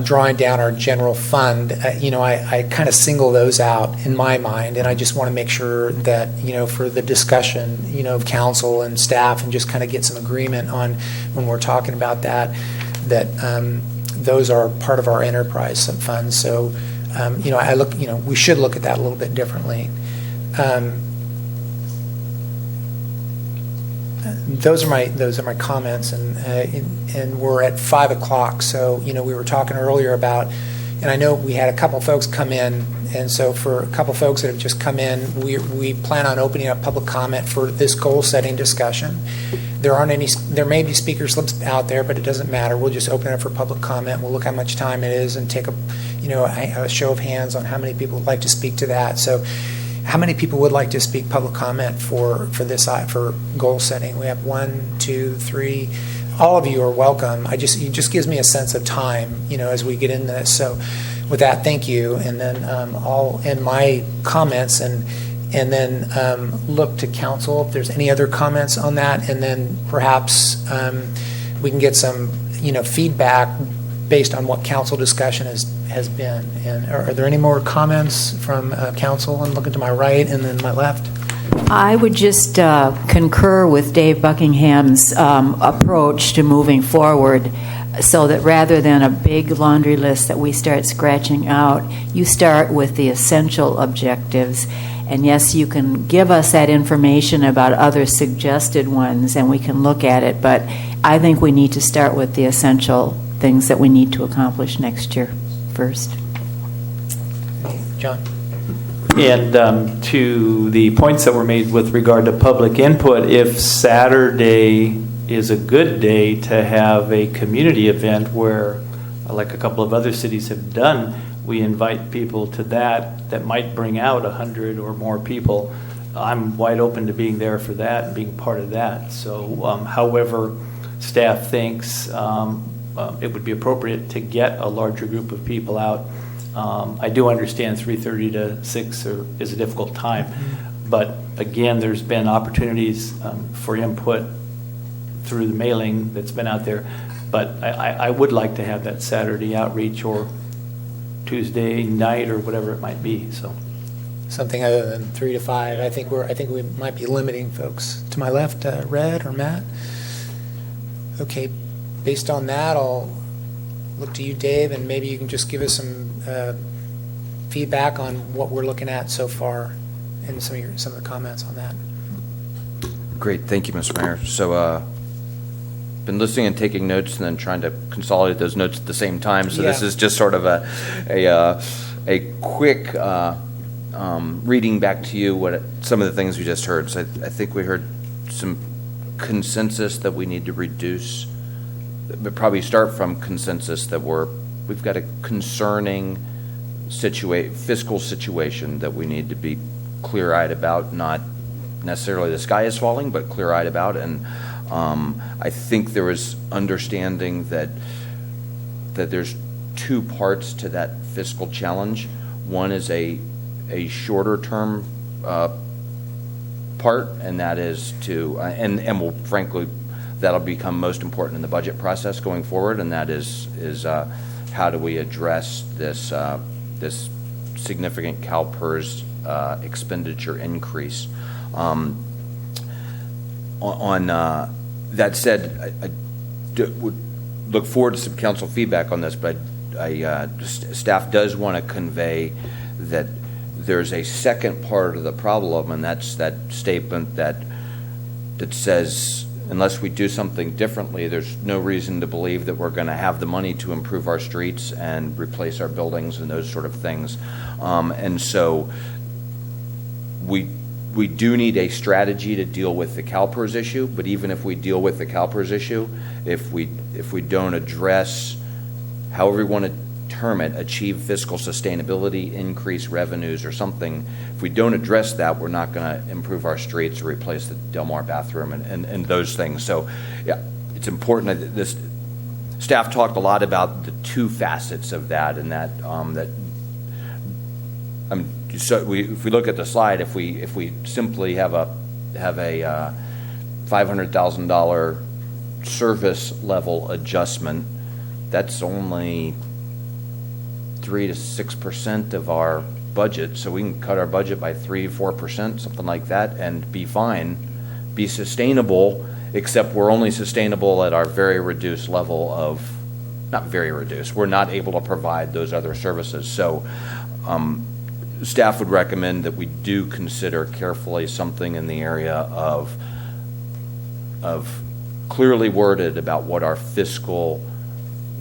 drawing down our general fund, I kind of single those out in my mind, and I just want to make sure that, for the discussion, of council and staff, and just kind of get some agreement on when we're talking about that those are part of our enterprise funds. So, we should look at that a little bit differently. Those are my comments, and we're at 5 o'clock. So we were talking earlier about, and I know we had a couple folks come in, and so for a couple folks that have just come in, we plan on opening up public comment for this goal setting discussion. There may be speaker slips out there, but it doesn't matter. We'll just open it up for public comment. We'll look how much time it is and take a show of hands on how many people would like to speak to that. So, how many people would like to speak public comment for for goal setting? We have 1, 2, 3. All of you are welcome. It just gives me a sense of time, as we get into this. So, with that, thank you. And then I'll end my comments and then look to council if there's any other comments on that, and then perhaps we can get some feedback based on what council discussion has been. And are there any more comments from council? I'm looking to my right and then my left. I would just concur with Dave Buckingham's approach to moving forward, so that rather than a big laundry list that we start scratching out, you start with the essential objectives. And yes, you can give us that information about other suggested ones and we can look at it, but I think we need to start with the essential things that we need to accomplish next year first. John? And to the points that were made with regard to public input, if Saturday is a good day to have a community event where, like a couple of other cities have done, we invite people to that might bring out 100 or more people, I'm wide open to being there for that and being part of that. So however staff thinks it would be appropriate to get a larger group of people out. I do understand 3:30 to 6 is a difficult time, but again, there's been opportunities for input through the mailing that's been out there, but I would like to have that Saturday outreach or Tuesday night or whatever it might be. So something other than 3 to 5. I think we might be limiting folks. To my left, Red or Matt. Okay, based on that, I'll look to you, Dave, and maybe you can just give us some feedback on what we're looking at so far, and some of the comments on that. Great, thank you, Mr. Mayor. So, been listening and taking notes, and then trying to consolidate those notes at the same time. So This is just sort of a quick reading back to you some of the things we just heard. So I think we heard some consensus that we need to reduce. But probably start from consensus that we've got a concerning fiscal situation that we need to be clear-eyed about, not necessarily the sky is falling, but clear-eyed about. And I think there was understanding that that there's two parts to that fiscal challenge. One is a shorter term part, and that is to, and will frankly, that'll become most important in the budget process going forward, and that is how do we address this significant CalPERS expenditure increase. On that said, I would look forward to some council feedback on this, but staff does want to convey that there's a second part of the problem, and that's that statement that says unless we do something differently, there's no reason to believe that we're going to have the money to improve our streets and replace our buildings and those sort of things. And so we do need a strategy to deal with the CalPERS issue, but even if we deal with the CalPERS issue, if we don't address, however we want to term it, achieve fiscal sustainability, increase revenues or something, if we don't address that, we're not going to improve our streets or replace the Del Mar bathroom and those things. So yeah, it's important that this staff talked a lot about the two facets of that, and that so if we look at the slide, if we simply have a $500,000 service level adjustment, that's only 3 to 6% of our budget. So we can cut our budget by 3 to 4%, something like that, and be fine, be sustainable. Except we're only sustainable at our very reduced level of, not very reduced. We're not able to provide those other services. So. Staff would recommend that we do consider carefully something in the area of clearly worded about what our fiscal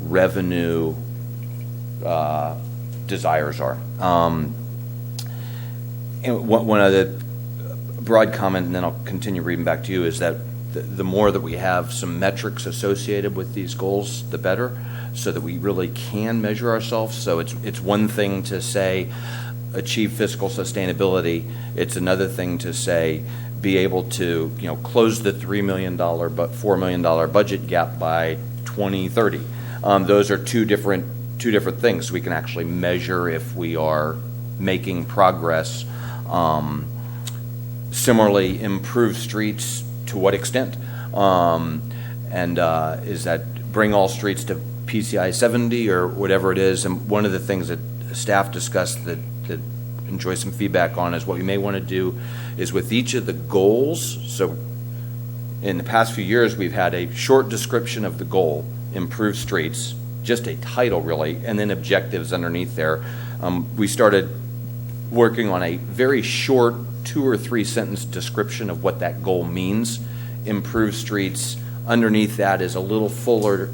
revenue desires are. And one other broad comment, and then I'll continue reading back to you, is that the more that we have some metrics associated with these goals, the better, so that we really can measure ourselves. So it's one thing to say, achieve fiscal sustainability. It's another thing to say, be able to close the $3 million but $4 million budget gap by 2030. Those are two different things. We can actually measure if we are making progress. Similarly, improve streets to what extent? Is that bring all streets to PCI 70 or whatever it is? And one of the things that staff discussed that enjoy some feedback on is what we may want to do is with each of the goals. So in the past few years, we've had a short description of the goal, improve streets, just a title really, and then objectives underneath there. We started working on a very short 2 or 3 sentence description of what that goal means, improve streets. Underneath that is a little fuller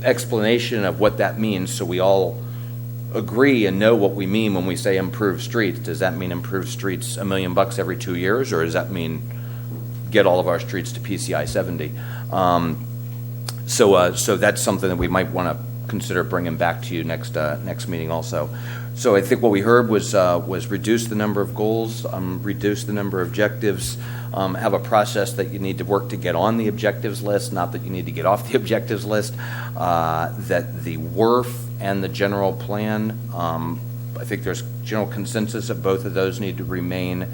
explanation of what that means, so we all agree and know what we mean when we say improve streets. Does that mean improve streets $1 million every 2 years, or does that mean get all of our streets to PCI 70? So that's something that we might want to consider bringing back to you next meeting also. So I think what we heard was reduce the number of goals, reduce the number of objectives, have a process that you need to work to get on the objectives list, not that you need to get off the objectives list, that the WRF and the general plan, I think there's general consensus that both of those need to remain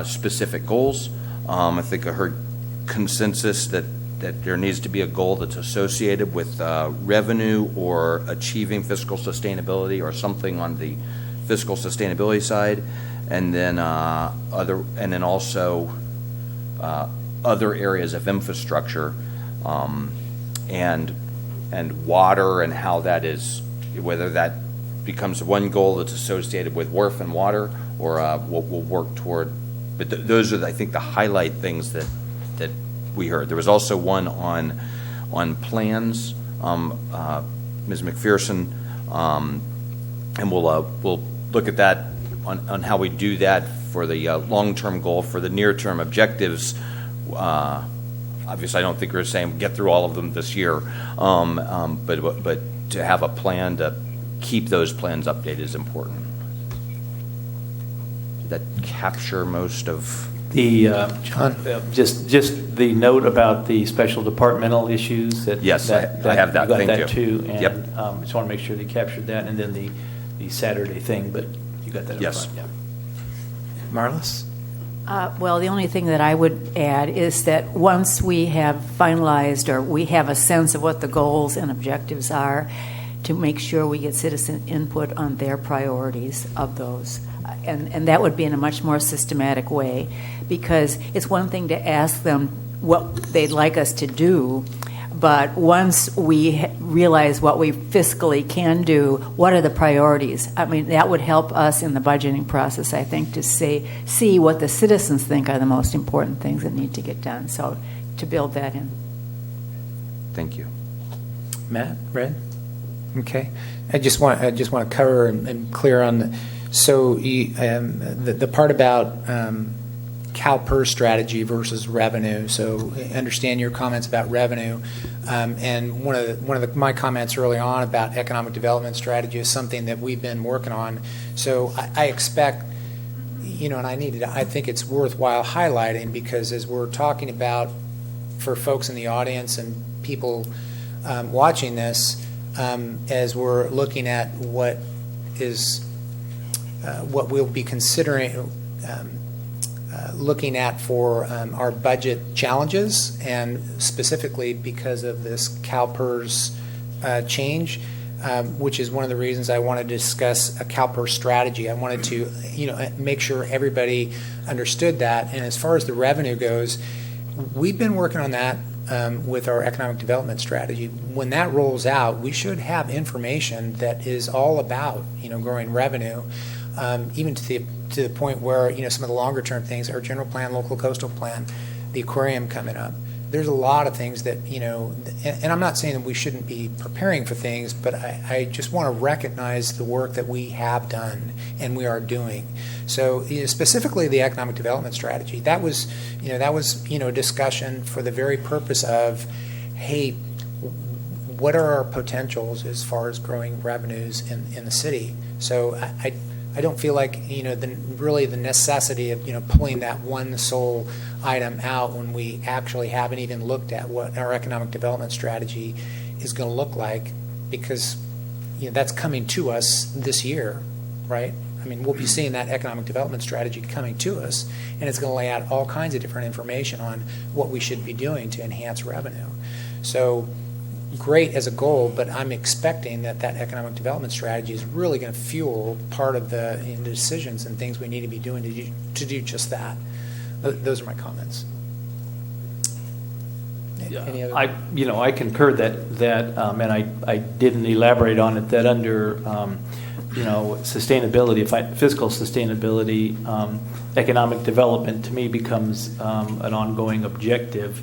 specific goals. I think I heard consensus that there needs to be a goal that's associated with revenue or achieving fiscal sustainability or something on the fiscal sustainability side, and then also other areas of infrastructure and water, and how that is, whether that becomes one goal that's associated with WRF and water, or we'll work toward. But those are, I think, the highlight things that we heard. There was also one on plans, Ms. McPherson, and we'll look at that on how we do that for the long-term goal. For the near-term objectives, obviously I don't think we're saying get through all of them this year, but to have a plan to keep those plans updated is important. Did that capture most of the just the note about the special departmental issues? Yes, I have that. You got Thank that you. too. And Yep. Just want to make sure they captured that, and then the Saturday thing, but you got that up Yes. front, yeah. Marlis? Well, the only thing that I would add is that once we have finalized or we have a sense of what the goals and objectives are, to make sure we get citizen input on their priorities of those. And that would be in a much more systematic way, because it's one thing to ask them what they'd like us to do, but once we realize what we fiscally can do, what are the priorities? I mean, that would help us in the budgeting process, I think, to see what the citizens think are the most important things that need to get done. So to build that in. Thank you. Matt, Red? Okay. I just want to cover and clear on the part about CalPERS strategy versus revenue. So I understand your comments about revenue, and one of my comments early on about economic development strategy is something that we've been working on. So I expect, and I think it's worthwhile highlighting, because as we're talking about, for folks in the audience and people watching this, as we're looking at what we'll be considering looking at for our budget challenges, and specifically because of this CalPERS change, which is one of the reasons I wanted to discuss a CalPERS strategy. I wanted to, make sure everybody understood that. And as far as the revenue goes, we've been working on that with our economic development strategy. When that rolls out, we should have information that is all about, growing revenue, even to the point where, some of the longer term things, our general plan, local coastal plan, the aquarium coming up. There's a lot of things that, and I'm not saying that we shouldn't be preparing for things, but I just want to recognize the work that we have done and we are doing. So specifically the economic development strategy, that was a discussion for the very purpose of, hey, what are our potentials as far as growing revenues in the city? So I don't feel like the necessity of pulling that one sole item out when we actually haven't even looked at what our economic development strategy is going to look like, because that's coming to us this year, right? I mean, we'll be seeing that economic development strategy coming to us, and it's going to lay out all kinds of different information on what we should be doing to enhance revenue. So great as a goal, but I'm expecting that economic development strategy is really going to fuel part of the decisions and things we need to be doing to do just that. Those are my comments. Any other? I concur that and I didn't elaborate on it, that under sustainability, fiscal sustainability, economic development to me becomes an ongoing objective.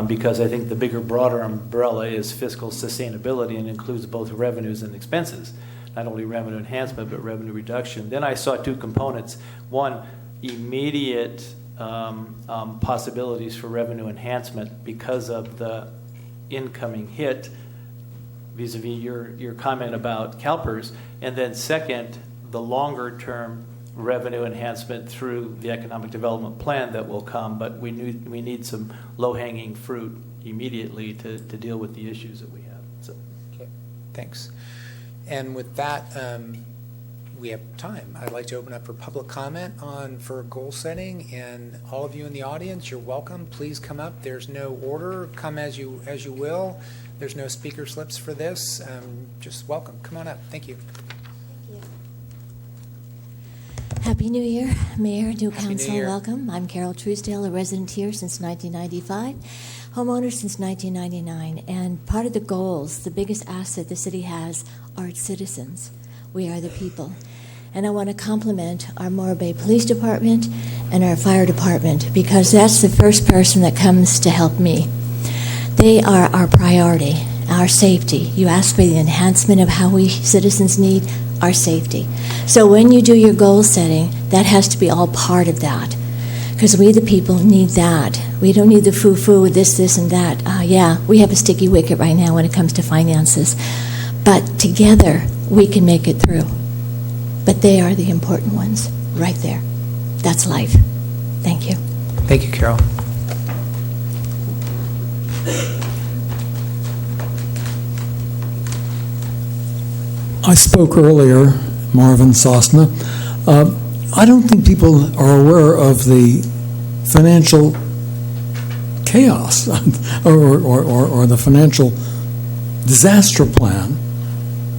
Because I think the bigger, broader umbrella is fiscal sustainability and includes both revenues and expenses, not only revenue enhancement, but revenue reduction. Then I saw two components. One, immediate possibilities for revenue enhancement because of the incoming hit, vis-a-vis your comment about CalPERS. And then second, the longer term revenue enhancement through the economic development plan that will come, but we need some low-hanging fruit immediately to deal with the issues that we have. So. Okay, thanks. And with that, we have time. I'd like to open up for public comment for goal setting, and all of you in the audience, you're welcome. Please come up. There's no order. Come as you will. There's no speaker slips for this. Just welcome. Come on up. Thank you. Happy New Year, Mayor, new Happy New council, Year. welcome. I'm Carol Truesdale, a resident here since 1995, homeowner since 1999, and part of the goals, the biggest asset the city has are its citizens. We are the people. And I want to compliment our Morro Bay Police Department and our Fire Department, because that's the first person that comes to help me. They are our priority, our safety. You asked for the enhancement of how we citizens need our safety. So when you do your goal setting, that has to be all part of that, because we the people need that. We don't need the foo-foo with this, and that. Yeah, we have a sticky wicket right now when it comes to finances, but together we can make it through. But they are the important ones right there. That's life. Thank you. Thank you, Carol. I spoke earlier, Marvin Sosna. I don't think people are aware of the financial chaos or the financial disaster plan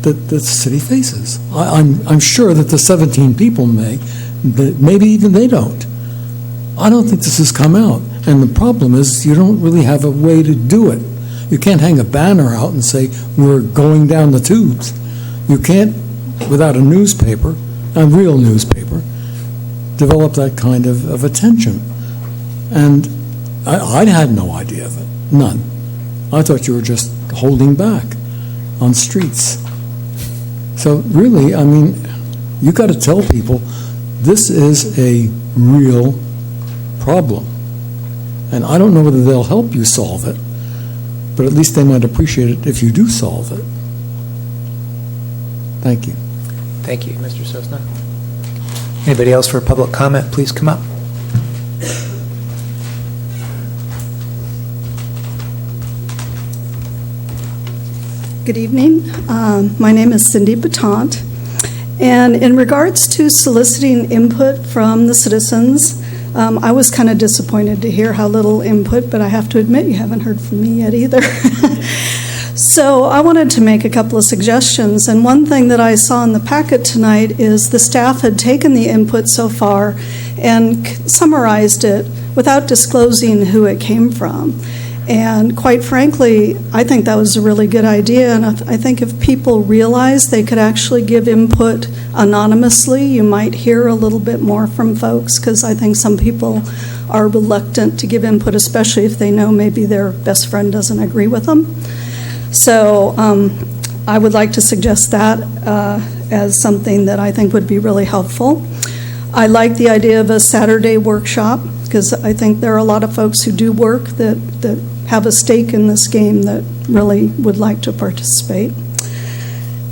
that the city faces. I'm sure that the 17 people maybe even they don't. I don't think this has come out. And the problem is you don't really have a way to do it. You can't hang a banner out and say, we're going down the tubes. You can't, without a newspaper, a real newspaper, develop that kind of attention. And I had no idea of it, none. I thought you were just holding back on streets. So really, I mean, you got to tell people this is a real problem. And I don't know whether they'll help you solve it, but at least they might appreciate it if you do solve it. Thank you. Thank you, Mr. Sosna. Anybody else for public comment, please come up. Good evening. My name is Cindy Batant. And in regards to soliciting input from the citizens, I was kind of disappointed to hear how little input, but I have to admit you haven't heard from me yet either. So I wanted to make a couple of suggestions. And one thing that I saw in the packet tonight is the staff had taken the input so far and summarized it without disclosing who it came from. And quite frankly, I think that was a really good idea. And I think if people realize they could actually give input anonymously, you might hear a little bit more from folks, because I think some people are reluctant to give input, especially if they know maybe their best friend doesn't agree with them. So I would like to suggest that as something that I think would be really helpful. I like the idea of a Saturday workshop, because I think there are a lot of folks who do work that have a stake in this game that really would like to participate.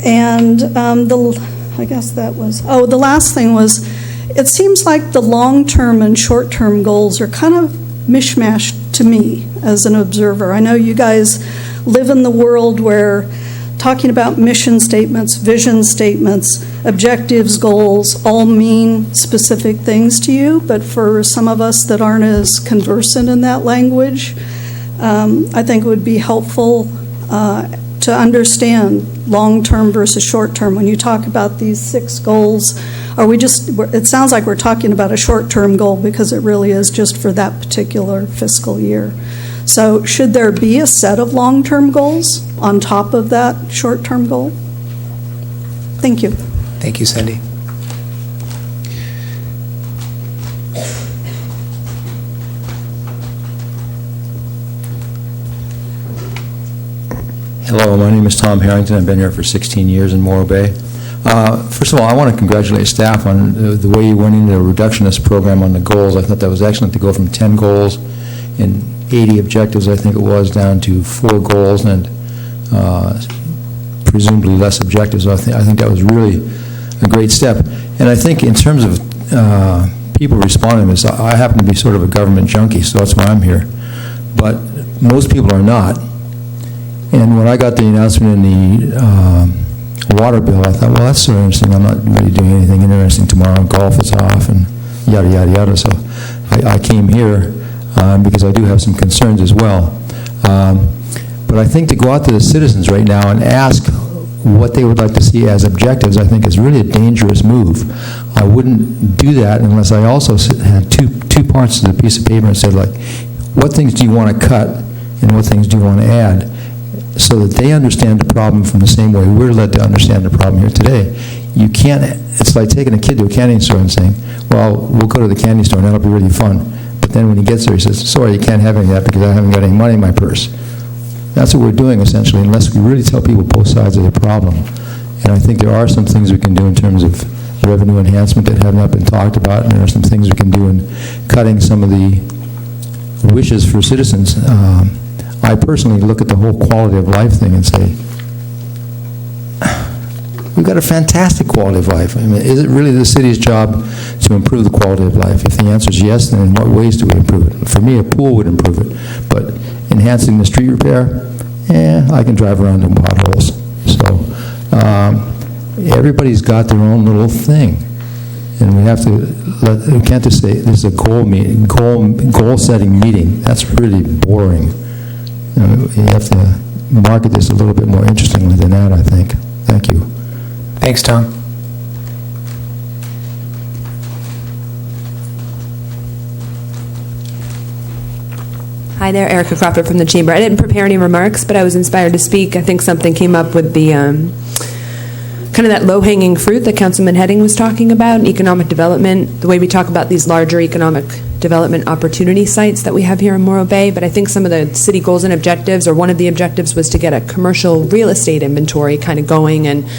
And I guess that was, the last thing was, it seems like the long-term and short-term goals are kind of mishmashed to me as an observer. I know you guys live in the world where talking about mission statements, vision statements, objectives, goals all mean specific things to you, but for some of us that aren't as conversant in that language, I think it would be helpful to understand long-term versus short-term. When you talk about these 6 goals, it sounds like we're talking about a short-term goal because it really is just for that particular fiscal year. So should there be a set of long-term goals on top of that short-term goal? Thank you. Thank you, Cindy. Hello, my name is Tom Harrington. I've been here for 16 years in Morro Bay. First of all, I want to congratulate staff on the way you went into the reductionist program on the goals. I thought that was excellent to go from 10 goals and 80 objectives, I think it was, down to 4 goals and presumably less objectives. I think that was really a great step. And I think in terms of people responding to this, I happen to be sort of a government junkie, so that's why I'm here. But most people are not. And when I got the announcement in the water bill, I thought, well, that's sort of interesting. I'm not really doing anything interesting tomorrow. Golf is off and yada, yada, yada. So I came here because I do have some concerns as well. But I think to go out to the citizens right now and ask what they would like to see as objectives, I think is really a dangerous move. I wouldn't do that unless I also had two parts to the piece of paper and said, like, what things do you want to cut and what things do you want to add, so that they understand the problem from the same way we're led to understand the problem here today. You can't, it's like taking a kid to a candy store and saying, well, we'll go to the candy store and that'll be really fun. But then when he gets there, he says, sorry, you can't have any of that because I haven't got any money in my purse. That's what we're doing, essentially, unless we really tell people both sides of the problem. And I think there are some things we can do in terms of revenue enhancement that have not been talked about, and there are some things we can do in cutting some of the wishes for citizens. I personally look at the whole quality of life thing and say, we've got a fantastic quality of life. I mean, is it really the city's job to improve the quality of life? If the answer is yes, then in what ways do we improve it? For me, a pool would improve it. But enhancing the street repair, I can drive around in potholes. So everybody's got their own little thing. And we have to we can't just say this is a goal meeting, goal setting meeting. That's really boring. You have to market this a little bit more interestingly than that, I think. Thank you. Thanks, Tom. Hi there, Erica Crawford from the Chamber. I didn't prepare any remarks, but I was inspired to speak. I think something came up with the kind of that low-hanging fruit that Councilman Heading was talking about, economic development, the way we talk about these larger economic development opportunity sites that we have here in Morro Bay. But I think some of the city goals and objectives, or one of the objectives, was to get a commercial real estate inventory kind of going and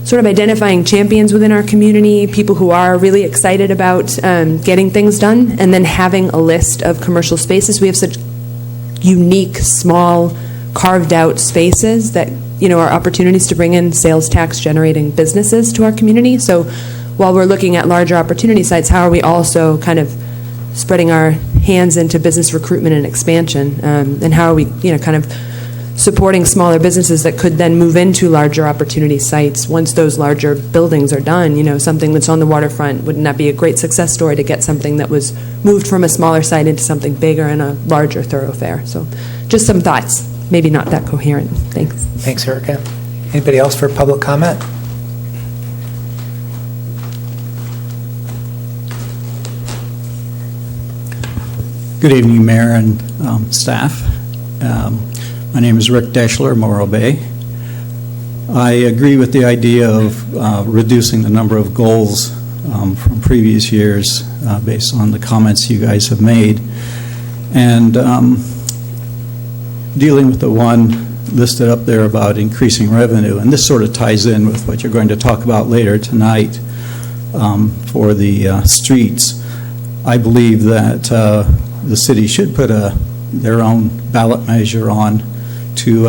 sort of identifying champions within our community, people who are really excited about getting things done, and then having a list of commercial spaces. We have such unique, small, carved-out spaces that, you know, are opportunities to bring in sales tax-generating businesses to our community. So while we're looking at larger opportunity sites, how are we also kind of spreading our hands into business recruitment and expansion? And how are we, you know, kind of supporting smaller businesses that could then move into larger opportunity sites once those larger buildings are done? You know, something that's on the waterfront, wouldn't that be a great success story to get something that was moved from a smaller site into something bigger and a larger thoroughfare? So just some thoughts, maybe not that coherent. Thanks. Thanks, Erica. Anybody else for public comment? Good evening, Mayor and staff. My name is Rick Deschler, Morro Bay. I agree with the idea of reducing the number of goals from previous years based on the comments you guys have made. And dealing with the one listed up there about increasing revenue, and this sort of ties in with what you're going to talk about later tonight for the streets. I believe that the city should put their own ballot measure on to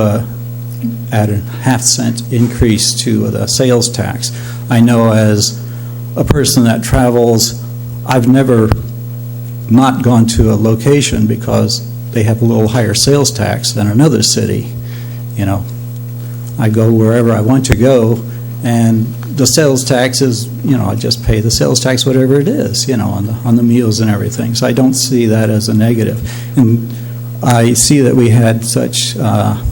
add a half-cent increase to the sales tax. I know as a person that travels, I've never not gone to a location because they have a little higher sales tax than another city. You know, I go wherever I want to go, and the sales tax is, you know, I just pay the sales tax, whatever it is, you know, on the meals and everything. So I don't see that as a negative. And I see that we had such a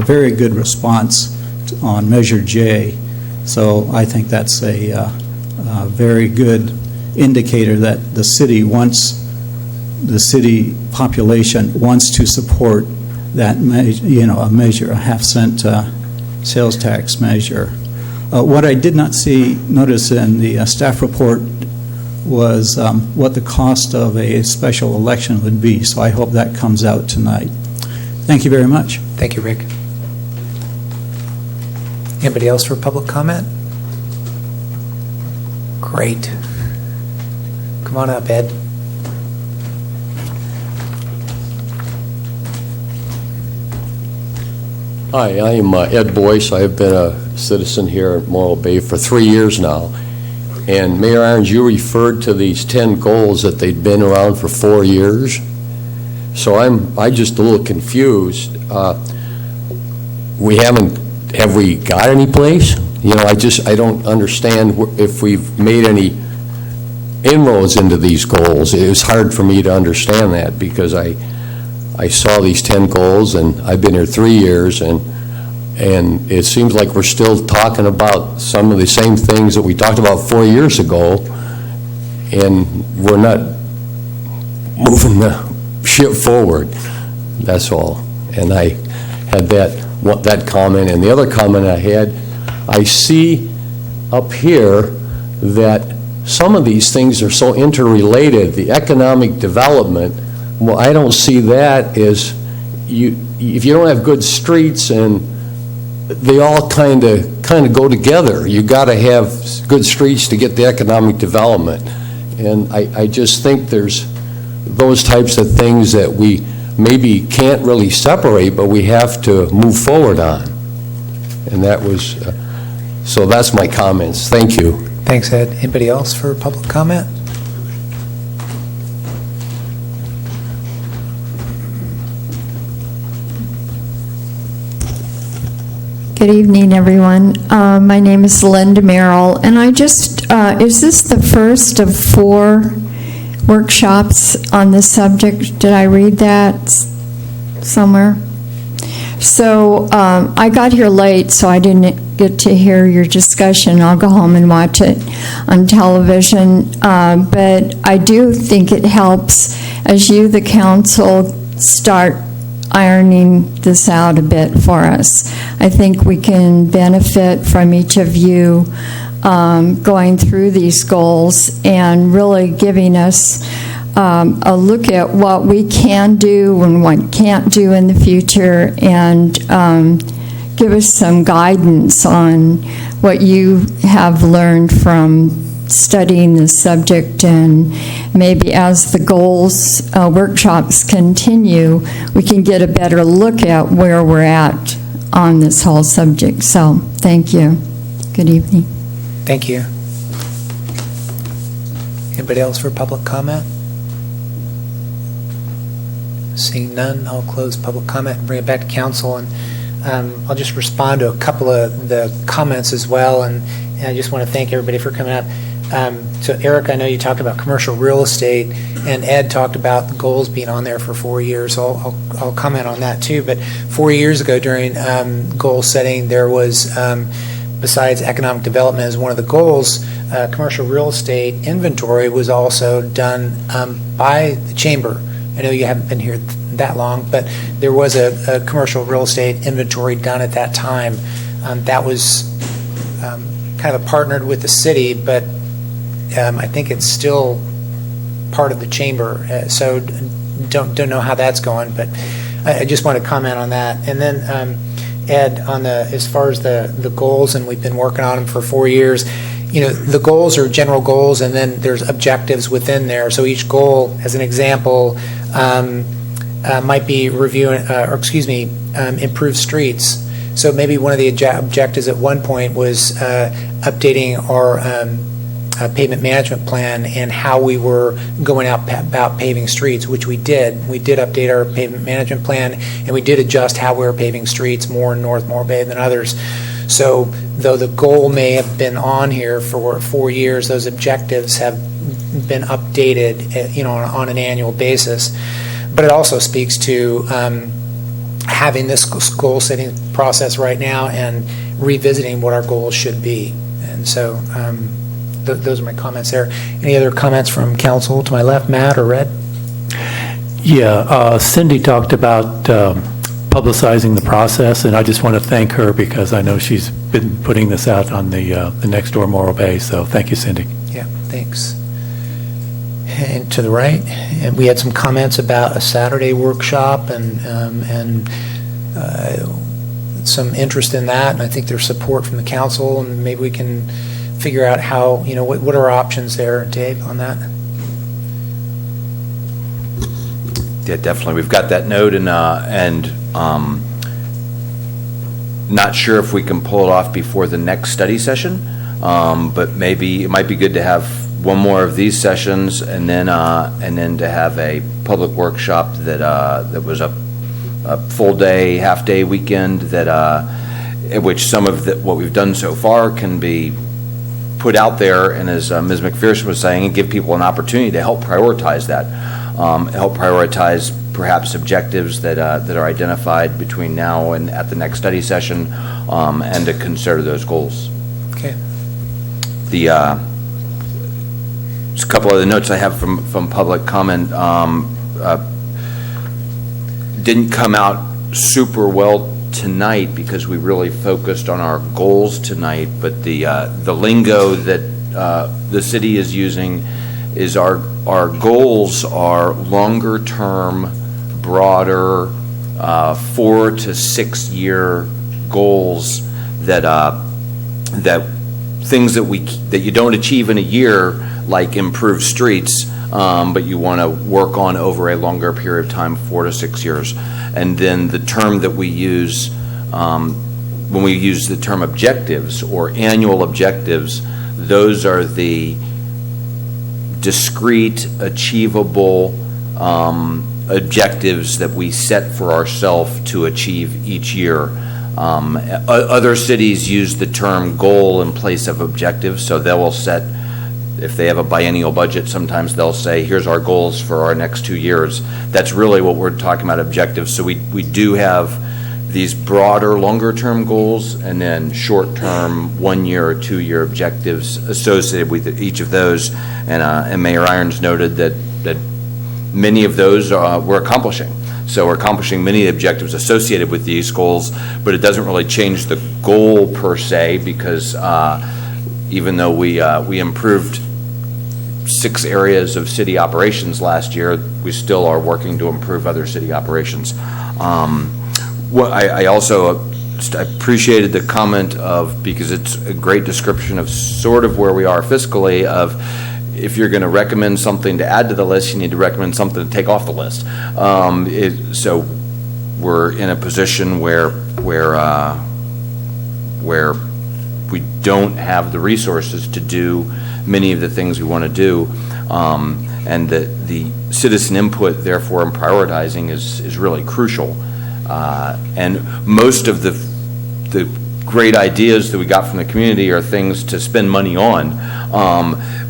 very good response on Measure J. So I think that's a very good indicator that the city population wants to support that, a measure, a half-cent sales tax measure. What I did not notice in the staff report was what the cost of a special election would be, so I hope that comes out tonight. Thank you very much. Thank you, Rick. Anybody else for public comment? Great. Come on up, Ed. Hi, I am Ed Boyce. I have been a citizen here at Morro Bay for 3 years now. And Mayor Irons, you referred to these 10 goals that they'd been around for 4 years. So I'm just a little confused. Have we got any place? You know, I don't understand if we've made any inroads into these goals. It was hard for me to understand that because I saw these 10 goals, and I've been here 3 years, and it seems like we're still talking about some of the same things that we talked about 4 years ago, and we're not moving the ship forward. That's all. And I had that comment, and the other comment I had, I see up here that some of these things are so interrelated. The economic development, well, I don't see that as if you don't have good streets, and they all kind of go together. You got to have good streets to get the economic development, and I just think there's those types of things that we maybe can't really separate, but we have to move forward on. And that was so. That's my comments. Thank you. Thanks, Ed. Anybody else for public comment? Good evening, everyone. My name is Linda Merrill, and I just, is this the first of 4 workshops on this subject? Did I read that somewhere? So I got here late, so I didn't get to hear your discussion. I'll go home and watch it on television. But I do think it helps as you, the council, start ironing this out a bit for us. I think we can benefit from each of you going through these goals and really giving us a look at what we can do and what can't do in the future, and give us some guidance on what you have learned from studying this subject, and maybe as the goals workshops continue, we can get a better look at where we're at on this whole subject. So, thank you. Good evening. Thank you. Anybody else for public comment? Seeing none, I'll close public comment and bring it back to council, and I'll just respond to a couple of the comments as well, and I just want to thank everybody for coming up. So Eric, I know you talked about commercial real estate, and Ed talked about the goals being on there for 4 years. So I'll comment on that too. But 4 years ago during goal setting, there was, besides economic development as one of the goals, commercial real estate inventory was also done by the chamber. I know you haven't been here that long, but there was a commercial real estate inventory done at that time. That was kind of partnered with the city, but I think it's still part of the chamber, so don't know how that's going, but I just want to comment on that. And then Ed, on as far as the goals, and we've been working on them for 4 years. You know, the goals are general goals, and then there's objectives within there. So each goal, as an example, might be improve streets. So maybe one of the objectives at one point was updating our pavement management plan and how we were going out about paving streets, which we did. We did update our pavement management plan, and we did adjust how we were paving streets more in North Morro Bay than others. So though the goal may have been on here for 4 years, those objectives have been updated, on an annual basis. But it also speaks to having this goal setting process right now and revisiting what our goals should be. And so those are my comments there. Any other comments from council to my left, Matt or Red? Yeah, Cindy talked about publicizing the process, and I just want to thank her because I know she's been putting this out on the next door Morro Bay, so thank you, Cindy. Yeah, thanks. And to the right, and we had some comments about a Saturday workshop and some interest in that, and I think there's support from the council, and maybe we can figure out how, what are our options there, Dave, on that? Yeah, definitely. We've got that note, and not sure if we can pull it off before the next study session, but maybe it might be good to have one more of these sessions, and then to have a public workshop that was a full day, half day weekend, in which some of what we've done so far can be put out there, and as Ms. McPherson was saying, and give people an opportunity to help prioritize that. Help prioritize perhaps objectives that are identified between now and at the next study session, and to consider those goals. Okay. Just a couple of the notes I have from public comment. Didn't come out super well tonight because we really focused on our goals tonight, but the lingo that the city is using is our goals are longer term, broader, 4 to 6 year goals that things that you don't achieve in a year, like improve streets, but you want to work on over a longer period of time, 4 to 6 years. And then the term that we use when we use the term objectives or annual objectives, those are the discrete, achievable objectives that we set for ourselves to achieve each year. Other cities use the term goal in place of objective, so they will set, if they have a biennial budget, sometimes they'll say, here's our goals for our next 2 years. That's really what we're talking about, objectives. So we do have these broader, longer-term goals, and then short-term, 1 year or 2 year objectives associated with each of those. And Mayor Irons noted that many of those we're accomplishing. So we're accomplishing many of the objectives associated with these goals, but it doesn't really change the goal per se, because even though we improved 6 areas of city operations last year, we still are working to improve other city operations. I also appreciated the comment of, because it's a great description of sort of where we are fiscally, of if you're going to recommend something to add to the list, you need to recommend something to take off the list. So we're in a position where we don't have the resources to do many of the things we want to do, and that the citizen input, therefore, in prioritizing is really crucial. And most of the great ideas that we got from the community are things to spend money on.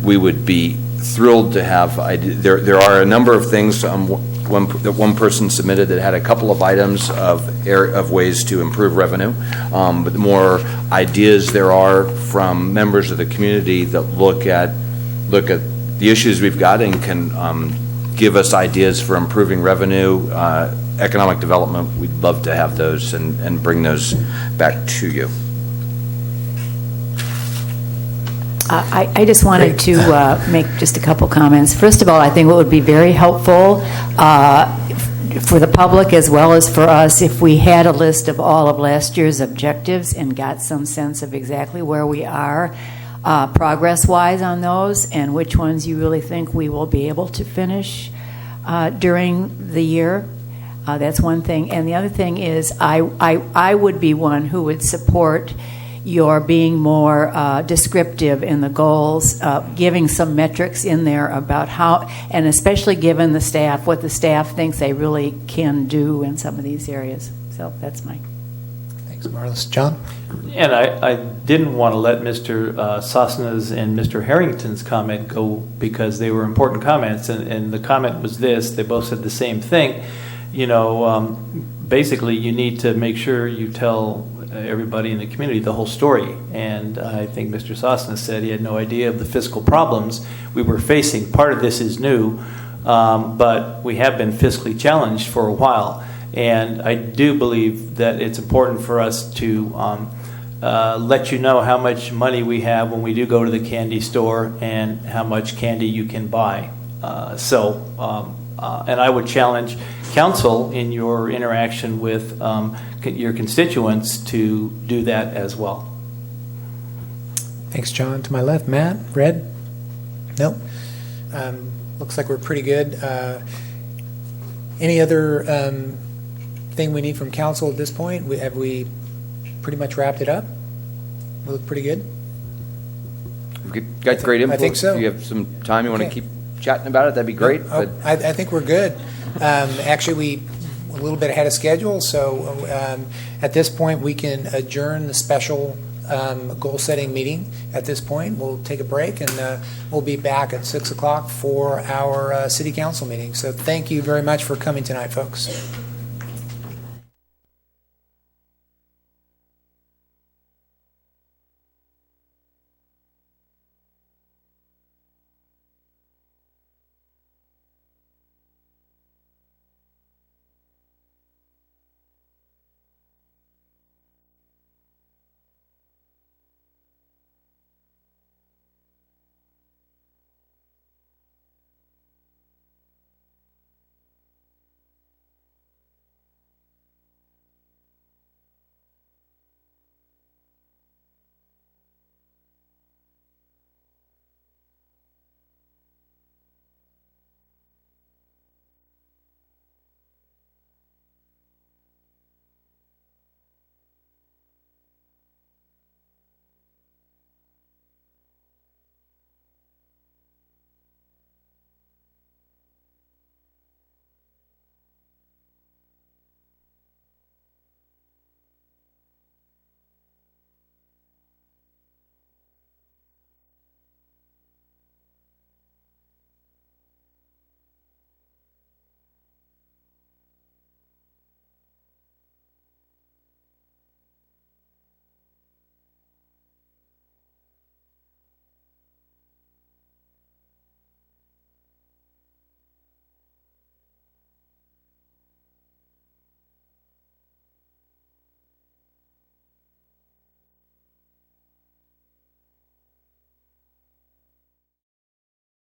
We would be thrilled to have, there are a number of things that one person submitted that had a couple of items of ways to improve revenue, but the more ideas there are from members of the community that look at the issues we've got and can give us ideas for improving revenue, economic development, we'd love to have those and bring those back to you. I just wanted to make just a couple comments. First of all, I think what would be very helpful for the public as well as for us if we had a list of all of last year's objectives and got some sense of exactly where we are progress-wise on those, and which ones you really think we will be able to finish during the year. That's one thing. And the other thing is I would be one who would support your being more descriptive in the goals, giving some metrics in there about how, and especially given the staff, what the staff thinks they really can do in some of these areas. So that's my. Thanks, Marlis. John? And I didn't want to let Mr. Sosna's and Mr. Harrington's comment go because they were important comments, and the comment was this, they both said the same thing. You know, basically you need to make sure you tell everybody in the community the whole story. And I think Mr. Sosna said he had no idea of the fiscal problems we were facing. Part of this is new, but we have been fiscally challenged for a while. And I do believe that it's important for us to let you know how much money we have when we do go to the candy store and how much candy you can buy. And I would challenge council in your interaction with your constituents to do that as well. Thanks, John. To my left, Matt, red? Nope. Looks like we're pretty good. Any other thing we need from council at this point? Have we pretty much wrapped it up? We look pretty good? We've got great input. I think so. If you have some time you want to keep chatting about it, that'd be great. Oh, I think we're good. Actually, we a little bit ahead of schedule, so at this point we can adjourn the special goal-setting meeting. At this point, we'll take a break, and we'll be back at 6 o'clock for our city council meeting. So thank you very much for coming tonight, folks.